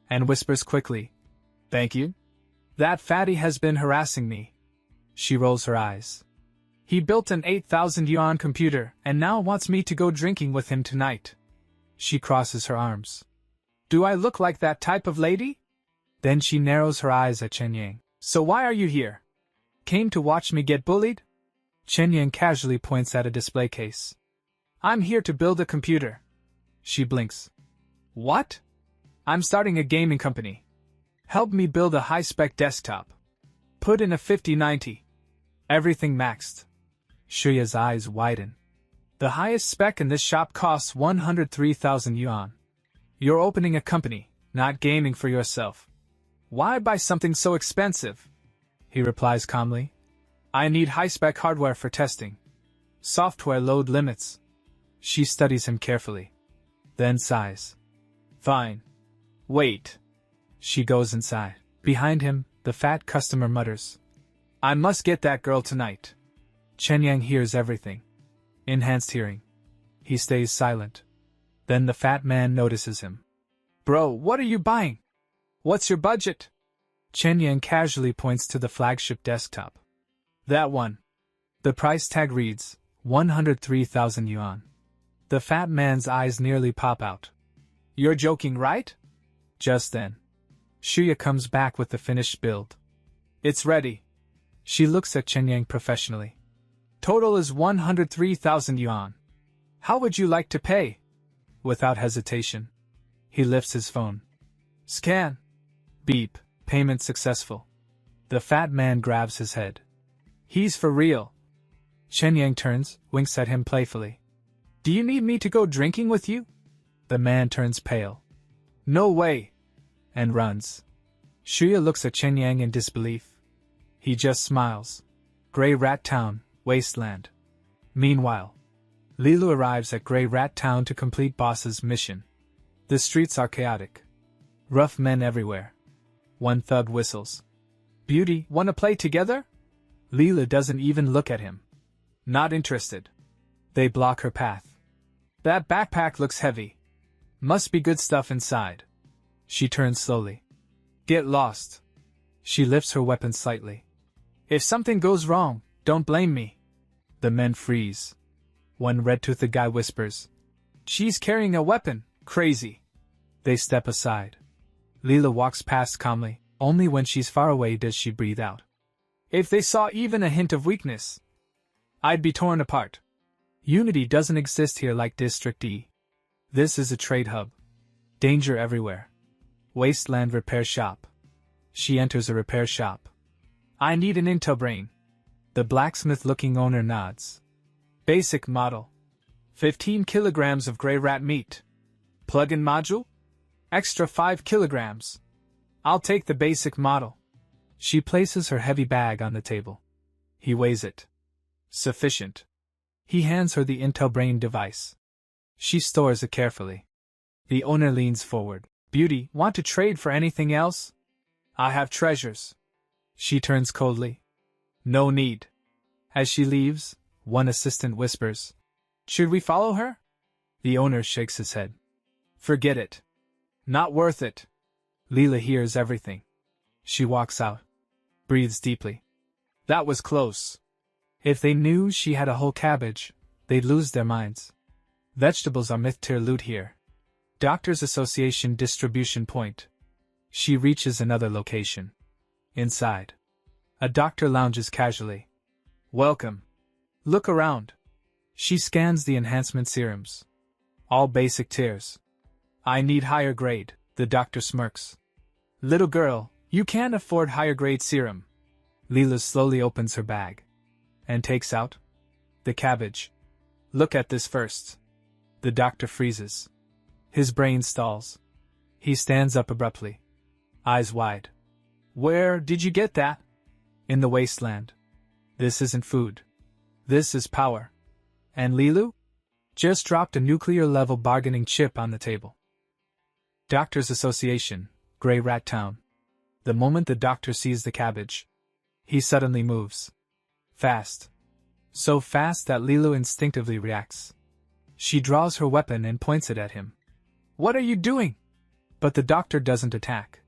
And whispers quickly. Thank you. That fatty has been harassing me. She rolls her eyes. He built an 8,000 yuan computer and now wants me to go drinking with him tonight. She crosses her arms. Do I look like that type of lady? Then she narrows her eyes at Chen Yang. So why are you here? Came to watch me get bullied? Chen Yang casually points at a display case. I'm here to build a computer. She blinks. What? I'm starting a gaming company. Help me build a high-spec desktop. Put in a 5090. Everything maxed. Shuya's eyes widen. The highest spec in this shop costs 103,000 yuan. You're opening a company, not gaming for yourself. Why buy something so expensive? He replies calmly. I need high-spec hardware for testing. Software load limits. She studies him carefully. Then sighs. Fine. Wait. She goes inside. Behind him, the fat customer mutters. I must get that girl tonight. Chen Yang hears everything. Enhanced hearing. He stays silent. Then the fat man notices him. Bro, what are you buying? What's your budget? Chen Yang casually points to the flagship desktop. That one. The price tag reads, 103,000 yuan. The fat man's eyes nearly pop out. You're joking, right? Just then, Shuya comes back with the finished build. It's ready. She looks at Chen Yang professionally. Total is 103,000 yuan. How would you like to pay? Without hesitation, he lifts his phone. Scan. Beep. Payment successful. The fat man grabs his head. He's for real. Chen Yang turns, winks at him playfully. Do you need me to go drinking with you? The man turns pale. No way. And runs. Shuya looks at Chen Yang in disbelief. He just smiles. Grey Rat Town, wasteland. Meanwhile, Lilu arrives at Grey Rat Town to complete boss's mission. The streets are chaotic. Rough men everywhere. One thug whistles. Beauty, wanna play together? Leela doesn't even look at him. Not interested. They block her path. That backpack looks heavy. Must be good stuff inside. She turns slowly. Get lost. She lifts her weapon slightly. If something goes wrong, don't blame me. The men freeze. One red-toothed guy whispers. She's carrying a weapon, crazy. They step aside. Leela walks past calmly. Only when she's far away does she breathe out. If they saw even a hint of weakness, I'd be torn apart. Unity doesn't exist here like District E. This is a trade hub. Danger everywhere. Wasteland repair shop. She enters a repair shop. I need an Intel brain. The blacksmith-looking owner nods. Basic model. 15 kilograms of gray rat meat. Plug-in module? Extra 5 kilograms. I'll take the basic model. She places her heavy bag on the table. He weighs it. Sufficient. He hands her the Intel brain device. She stores it carefully. The owner leans forward. Beauty, want to trade for anything else? I have treasures. She turns coldly. No need. As she leaves, One assistant whispers. Should we follow her? The owner shakes his head. Forget it. Not worth it. Leela hears everything. She walks out. Breathes deeply. That was close. If they knew she had a whole cabbage, they'd lose their minds. Vegetables are myth-tier loot here. Doctors Association distribution point. She reaches another location. Inside. A doctor lounges casually. Welcome. Look around. She scans the enhancement serums. All basic tiers. I need higher grade, the doctor smirks. Little girl, you can't afford higher grade serum. Leela slowly opens her bag. And takes out the cabbage. Look at this first. The doctor freezes. His brain stalls. He stands up abruptly. Eyes wide. Where did you get that? In the wasteland. This isn't food. This is power. And Lilu? Just dropped a nuclear-level bargaining chip on the table. Doctors Association, Grey Rat Town. The moment the doctor sees the cabbage, he suddenly moves. Fast. So fast that Lilu instinctively reacts. She draws her weapon and points it at him. What are you doing? But the doctor doesn't attack.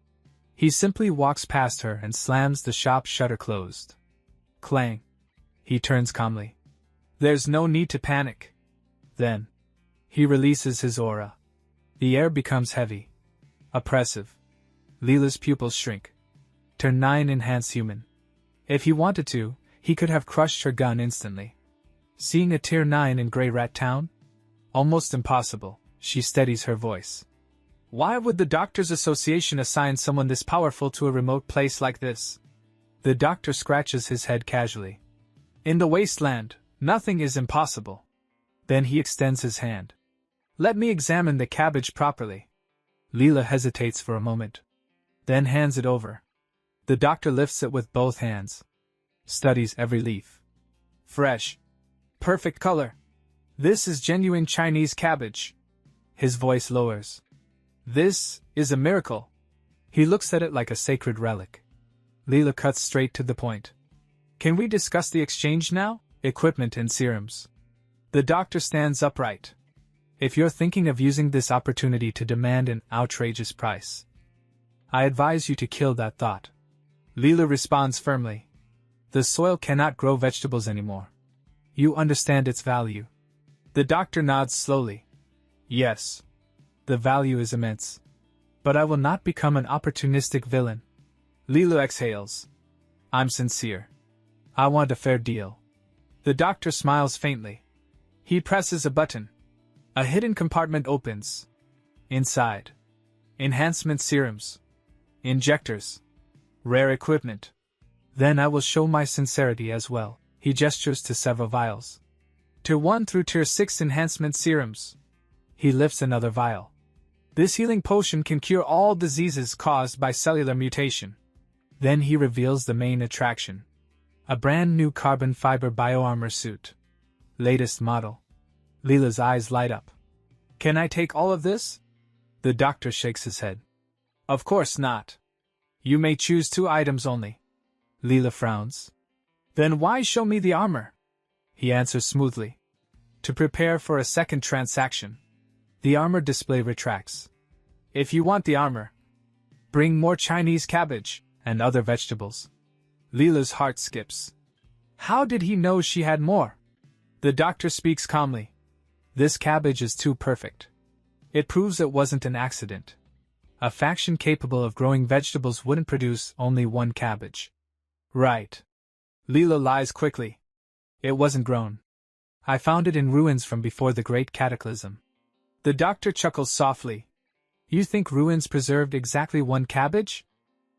He simply walks past her and slams the shop shutter closed. Clang. He turns calmly. There's no need to panic. Then, he releases his aura. The air becomes heavy. Oppressive. Leela's pupils shrink. Turn 9 enhance human. If he wanted to, he could have crushed her gun instantly. Seeing a tier 9 in Grey Rat Town? Almost impossible, she steadies her voice. Why would the Doctors Association assign someone this powerful to a remote place like this? The doctor scratches his head casually. In the wasteland, nothing is impossible. Then he extends his hand. Let me examine the cabbage properly. Leela hesitates for a moment. Then hands it over. The doctor lifts it with both hands. Studies every leaf. Fresh. Perfect color. This is genuine Chinese cabbage. His voice lowers. This is a miracle. He looks at it like a sacred relic. Leela cuts straight to the point. Can we discuss the exchange now? Equipment and serums. The doctor stands upright. If you're thinking of using this opportunity to demand an outrageous price, I advise you to kill that thought. Leela responds firmly. The soil cannot grow vegetables anymore. You understand its value. The doctor nods slowly. Yes. The value is immense. But I will not become an opportunistic villain. Leela exhales. I'm sincere. I want a fair deal. The doctor smiles faintly. He presses a button. A hidden compartment opens. Inside. Enhancement serums. Injectors. Rare equipment. Then I will show my sincerity as well. He gestures to several vials. Tier 1 through Tier 6 enhancement serums. He lifts another vial. This healing potion can cure all diseases caused by cellular mutation. Then he reveals the main attraction. A brand new carbon fiber bioarmor suit. Latest model. Leela's eyes light up. Can I take all of this? The doctor shakes his head. Of course not. You may choose 2 items only. Leela frowns. Then why show me the armor? He answers smoothly. To prepare for a second transaction. The armor display retracts. If you want the armor, bring more Chinese cabbage and other vegetables. Leela's heart skips. How did he know she had more? The doctor speaks calmly. This cabbage is too perfect. It proves it wasn't an accident. A faction capable of growing vegetables wouldn't produce only 1 cabbage. Right. Leela lies quickly. It wasn't grown. I found it in ruins from before the Great Cataclysm. The doctor chuckles softly. You think ruins preserved exactly 1 cabbage?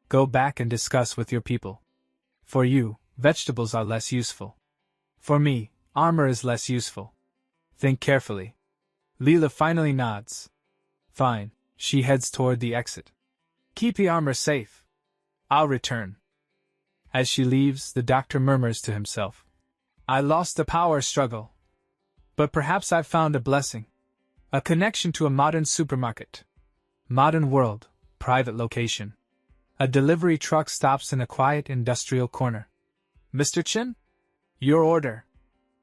Go back and discuss with your people. For you, vegetables are less useful. For me, armor is less useful. Think carefully. Leela finally nods. Fine, she heads toward the exit. Keep the armor safe. I'll return. As she leaves, the doctor murmurs to himself. I lost a power struggle. But perhaps I've found a blessing. A connection to a modern supermarket. Modern world, private location. A delivery truck stops in a quiet industrial corner. Mr. Chen? Your order.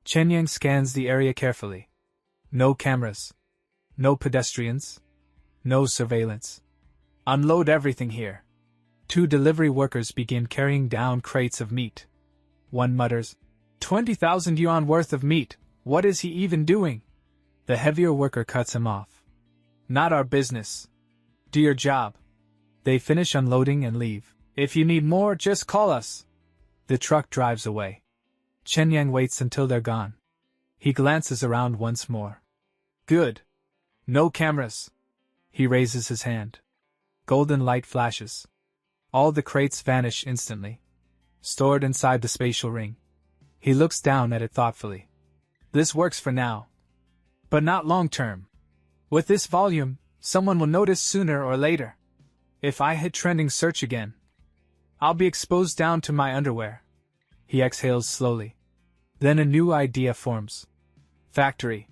Chen Yang scans the area carefully. No cameras. No pedestrians. No surveillance. Unload everything here. 2 delivery workers begin carrying down crates of meat. One mutters, 20,000 yuan worth of meat, what is he even doing? The heavier worker cuts him off. Not our business. Do your job. They finish unloading and leave. If you need more, just call us. The truck drives away. Chen Yang waits until they're gone. He glances around once more. Good. No cameras. He raises his hand. Golden light flashes. All the crates vanish instantly. Stored inside the spatial ring. He looks down at it thoughtfully. This works for now. But not long term. With this volume, someone will notice sooner or later. If I hit trending search again, I'll be exposed down to my underwear. He exhales slowly. Then a new idea forms. Factory.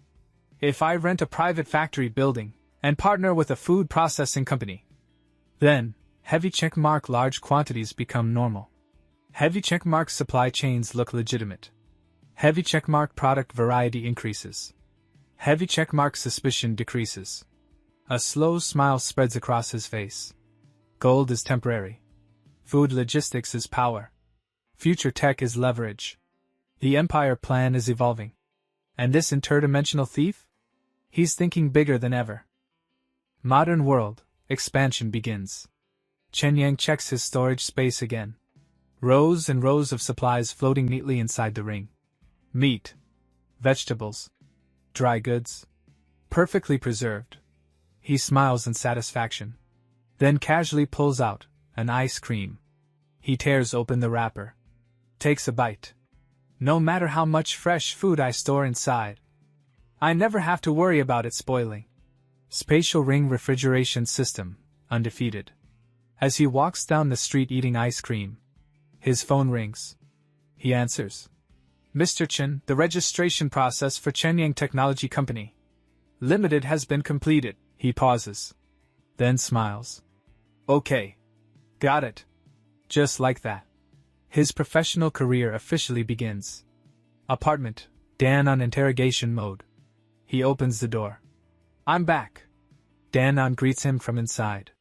If I rent a private factory building and partner with a food processing company, then heavy checkmark large quantities become normal. Heavy checkmark supply chains look legitimate. Heavy checkmark product variety increases. Heavy checkmark suspicion decreases. A slow smile spreads across his face. Gold is temporary. Food logistics is power. Future tech is leverage. The empire plan is evolving. And this interdimensional thief? He's thinking bigger than ever. Modern world, expansion begins. Chen Yang checks his storage space again. Rows and rows of supplies floating neatly inside the ring. Meat. Vegetables. Dry goods. Perfectly preserved. He smiles in satisfaction. Then casually pulls out an ice cream. He tears open the wrapper. Takes a bite. No matter how much fresh food I store inside, I never have to worry about it spoiling. Spatial ring refrigeration system, undefeated. As he walks down the street eating ice cream, his phone rings. He answers. Mr. Chen, the registration process for Chen Yang Technology Company Limited has been completed. He pauses. Then smiles. Okay. Got it. Just like that. His professional career officially begins. Apartment. Dan on interrogation mode. He opens the door. I'm back. Dan on greets him from inside.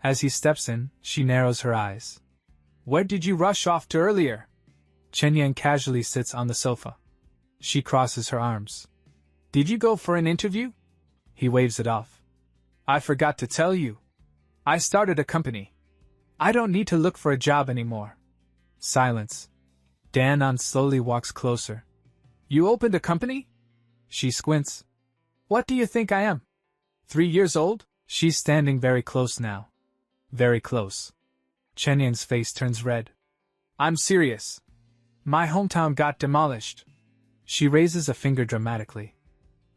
As he steps in, she narrows her eyes. Where did you rush off to earlier? Chen Yang casually sits on the sofa. She crosses her arms. Did you go for an interview? He waves it off. I forgot to tell you. I started a company. I don't need to look for a job anymore. Silence. Dan on slowly walks closer. You opened a company? She squints. What do you think I am? 3 years old? She's standing very close now. Very close. Chen Yang's face turns red. I'm serious. My hometown got demolished. She raises a finger dramatically.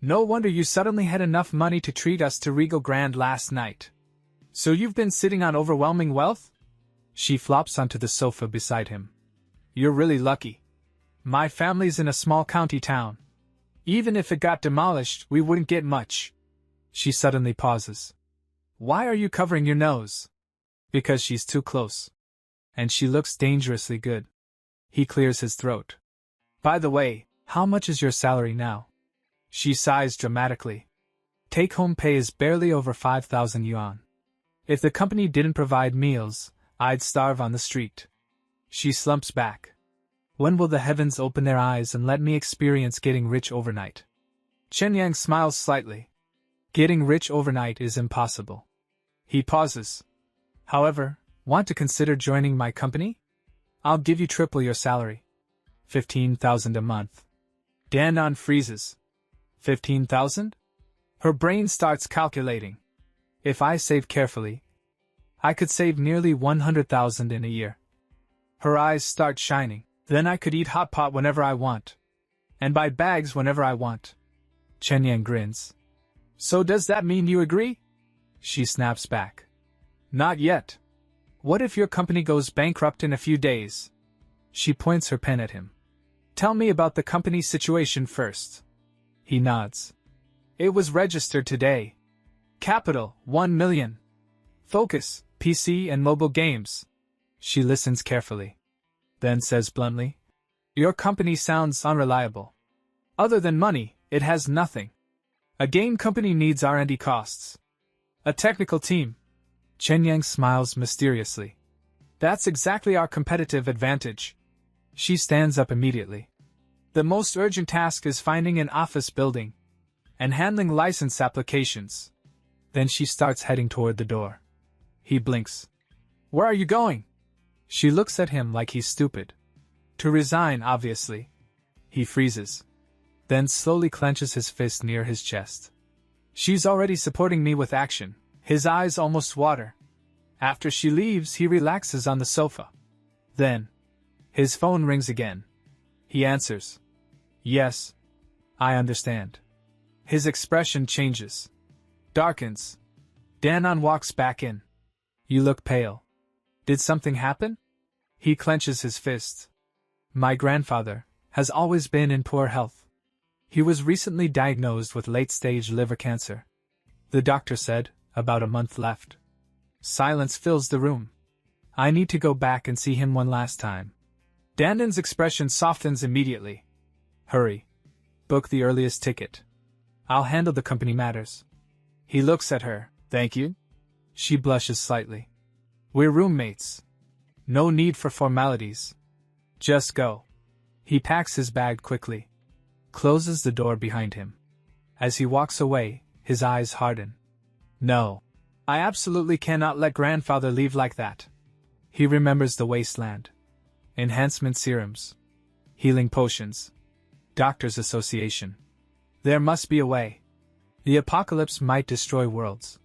No wonder you suddenly had enough money to treat us to Regal Grand last night. So you've been sitting on overwhelming wealth? She flops onto the sofa beside him. You're really lucky. My family's in a small county town. Even if it got demolished, we wouldn't get much. She suddenly pauses. Why are you covering your nose? Because she's too close. And she looks dangerously good. He clears his throat. By the way, how much is your salary now? She sighs dramatically. Take-home pay is barely over 5,000 yuan. If the company didn't provide meals, I'd starve on the street. She slumps back. When will the heavens open their eyes and let me experience getting rich overnight? Chen Yang smiles slightly. Getting rich overnight is impossible. He pauses. However, want to consider joining my company? I'll give you triple your salary. 15,000 a month. Dan-on freezes. 15,000? Her brain starts calculating. If I save carefully, I could save nearly 100,000 in a year. Her eyes start shining. Then I could eat hot pot whenever I want. And buy bags whenever I want. Chen Yang grins. So does that mean you agree? She snaps back. Not yet. What if your company goes bankrupt in a few days? She points her pen at him. Tell me about the company's situation first. He nods. It was registered today. Capital, 1 million. Focus, PC and mobile games. She listens carefully. Then says bluntly, your company sounds unreliable. Other than money, it has nothing. A game company needs R&D costs. A technical team. Chen Yang smiles mysteriously. That's exactly our competitive advantage. She stands up immediately. The most urgent task is finding an office building and handling license applications. Then she starts heading toward the door. He blinks. Where are you going? She looks at him like he's stupid. To resign, obviously. He freezes. Then slowly clenches his fist near his chest. She's already supporting me with action. His eyes almost water. After she leaves, he relaxes on the sofa. Then, his phone rings again. He answers. Yes, I understand. His expression changes. Darkens. Danon walks back in. You look pale. Did something happen? He clenches his fist. My grandfather has always been in poor health. He was recently diagnosed with late-stage liver cancer. The doctor said, about a month left. Silence fills the room. I need to go back and see him one last time. Dandon's expression softens immediately. Hurry. Book the earliest ticket. I'll handle the company matters. He looks at her. Thank you. She blushes slightly. We're roommates. No need for formalities. Just go. He packs his bag quickly. Closes the door behind him. As he walks away, his eyes harden. No. I absolutely cannot let grandfather leave like that. He remembers the wasteland. Enhancement serums. Healing potions. Doctors' Association. There must be a way. The apocalypse might destroy worlds.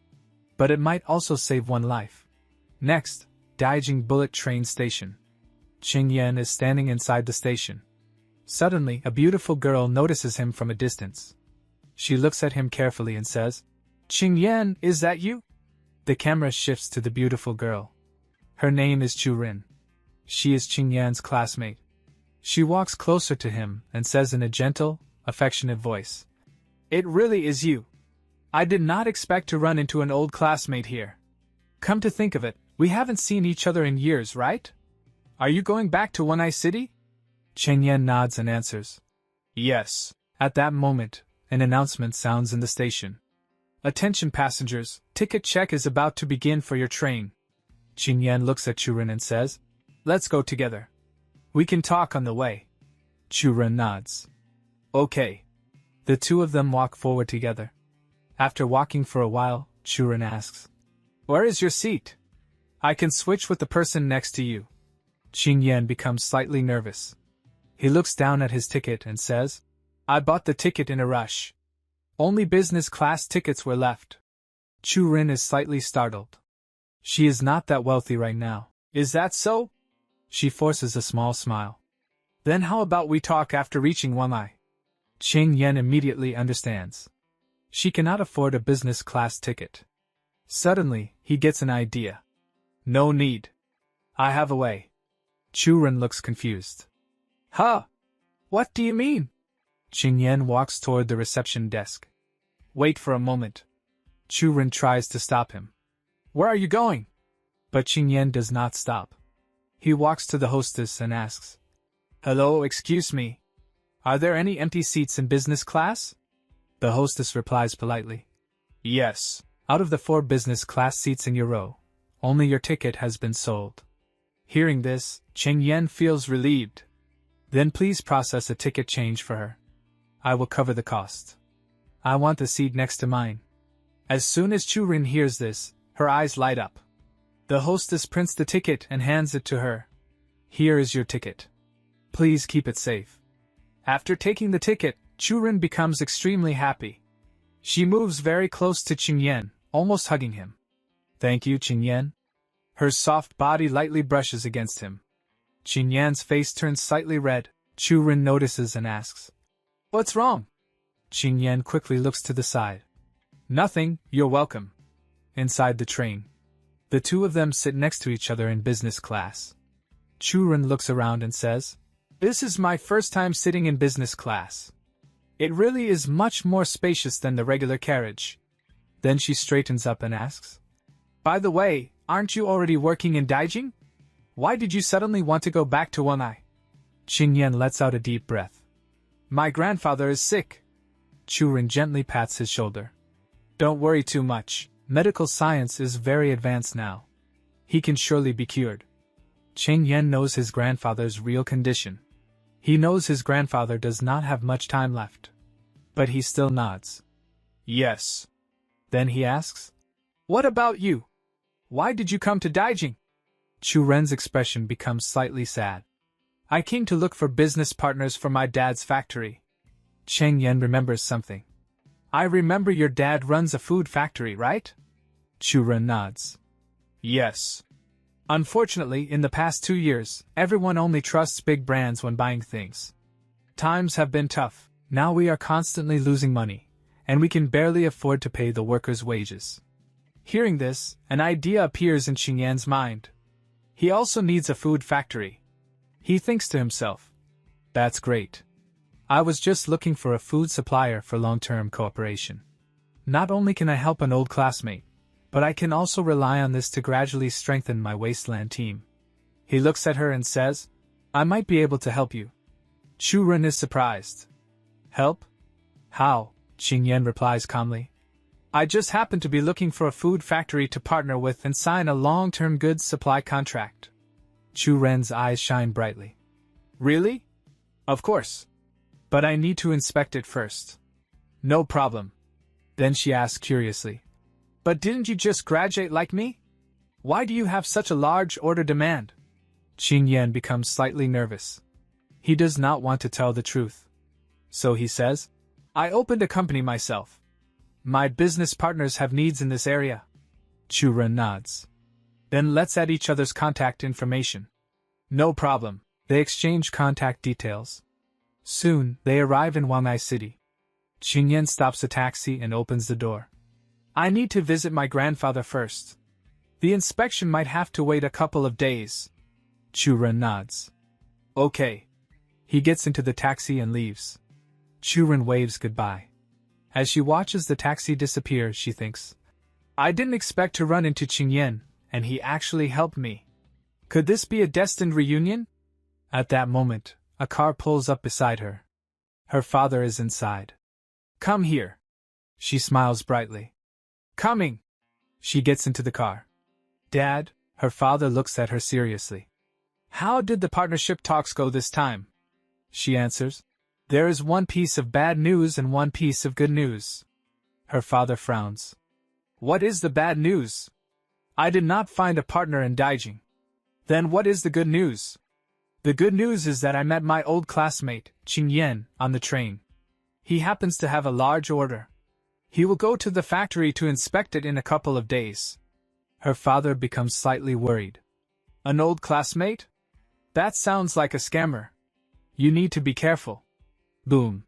But it might also save one life. Next, Daijing Bullet Train Station. Chen Yang is standing inside the station. Suddenly, a beautiful girl notices him from a distance. She looks at him carefully and says, Chen Yang, is that you? The camera shifts to the beautiful girl. Her name is Chu Rin. She is Chen Yang's classmate. She walks closer to him and says in a gentle, affectionate voice, It really is you. I did not expect to run into an old classmate here. Come to think of it, we haven't seen each other in years, right? Are you going back to One Eye City? Chen Yang nods and answers. Yes. At that moment, an announcement sounds in the station. Attention passengers, ticket check is about to begin for your train. Chen Yang looks at Churin and says, Let's go together. We can talk on the way. Churin nods. Okay. The two of them walk forward together. After walking for a while, Churin asks, Where is your seat? I can switch with the person next to you. Chen Yang becomes slightly nervous. He looks down at his ticket and says, I bought the ticket in a rush. Only business class tickets were left. Chu Rin is slightly startled. She is not that wealthy right now. Is that so? She forces a small smile. Then how about we talk after reaching One Eye? Chen Yang immediately understands. She cannot afford a business class ticket. Suddenly, he gets an idea. No need. I have a way. Chu Rin looks confused. Huh? What do you mean? Chen Yang walks toward the reception desk. Wait for a moment. Chu Rin tries to stop him. Where are you going? But Chen Yang does not stop. He walks to the hostess and asks, Hello, excuse me. Are there any empty seats in business class? The hostess replies politely. Yes. Out of the 4 business class seats in your row, only your ticket has been sold. Hearing this, Chen Yang feels relieved. Then please process a ticket change for her. I will cover the cost. I want the seat next to mine. As soon as Chu Rin hears this, her eyes light up. The hostess prints the ticket and hands it to her. Here is your ticket. Please keep it safe. After taking the ticket, Chu Rin becomes extremely happy. She moves very close to Chen Yang, almost hugging him. Thank you, Chen Yang. Her soft body lightly brushes against him. Chen Yang's face turns slightly red. Chu Rin notices and asks, What's wrong? Chen Yang quickly looks to the side. Nothing, you're welcome. Inside the train. The two of them sit next to each other in business class. Chu Rin looks around and says, This is my first time sitting in business class. It really is much more spacious than the regular carriage. Then she straightens up and asks, By the way, aren't you already working in Daijing? Why did you suddenly want to go back to One Eye? Chen Yang lets out a deep breath. My grandfather is sick. Churen gently pats his shoulder. Don't worry too much. Medical science is very advanced now. He can surely be cured. Chen Yang knows his grandfather's real condition. He knows his grandfather does not have much time left. But he still nods. Yes. Then he asks, what about you? Why did you come to Daijing? Chu Ren's expression becomes slightly sad. I came to look for business partners for my dad's factory. Chen Yang remembers something. I remember your dad runs a food factory, right? Chu Ren nods. Yes. Unfortunately, in the past 2 years, everyone only trusts big brands when buying things. Times have been tough. Now we are constantly losing money, and we can barely afford to pay the workers' wages. Hearing this, an idea appears in Chen Yan's mind. He also needs a food factory. He thinks to himself, that's great. I was just looking for a food supplier for long-term cooperation. Not only can I help an old classmate, but I can also rely on this to gradually strengthen my wasteland team. He looks at her and says, I might be able to help you. Chu Ren is surprised. Help? How? Chen Yang replies calmly. I just happen to be looking for a food factory to partner with and sign a long-term goods supply contract. Chu Ren's eyes shine brightly. Really? Of course. But I need to inspect it first. No problem. Then she asks curiously. But didn't you just graduate like me? Why do you have such a large order demand? Chen Yang becomes slightly nervous. He does not want to tell the truth. So he says, I opened a company myself. My business partners have needs in this area. Chu Ren nods. Then let's add each other's contact information. No problem. They exchange contact details. Soon, they arrive in Wangai City. Chen Yang stops a taxi and opens the door. I need to visit my grandfather first. The inspection might have to wait a couple of days. Chu Ren nods. Okay. He gets into the taxi and leaves. Chu Ren waves goodbye. As she watches the taxi disappear, she thinks, I didn't expect to run into Chen Yang, and he actually helped me. Could this be a destined reunion? At that moment, a car pulls up beside her. Her father is inside. Come here. She smiles brightly. Coming. She gets into the car. Dad, her father looks at her seriously. How did the partnership talks go this time? She answers. There is one piece of bad news and one piece of good news. Her father frowns. What is the bad news? I did not find a partner in Daijing. Then what is the good news? The good news is that I met my old classmate, Chen Yang, on the train. He happens to have a large order. He will go to the factory to inspect it in a couple of days. Her father becomes slightly worried. An old classmate? That sounds like a scammer. You need to be careful. Boom.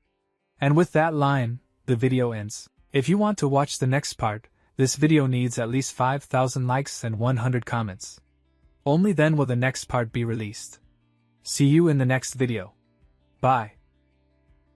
And with that line, the video ends. If you want to watch the next part, this video needs at least 5,000 likes and 100 comments. Only then will the next part be released. See you in the next video. Bye.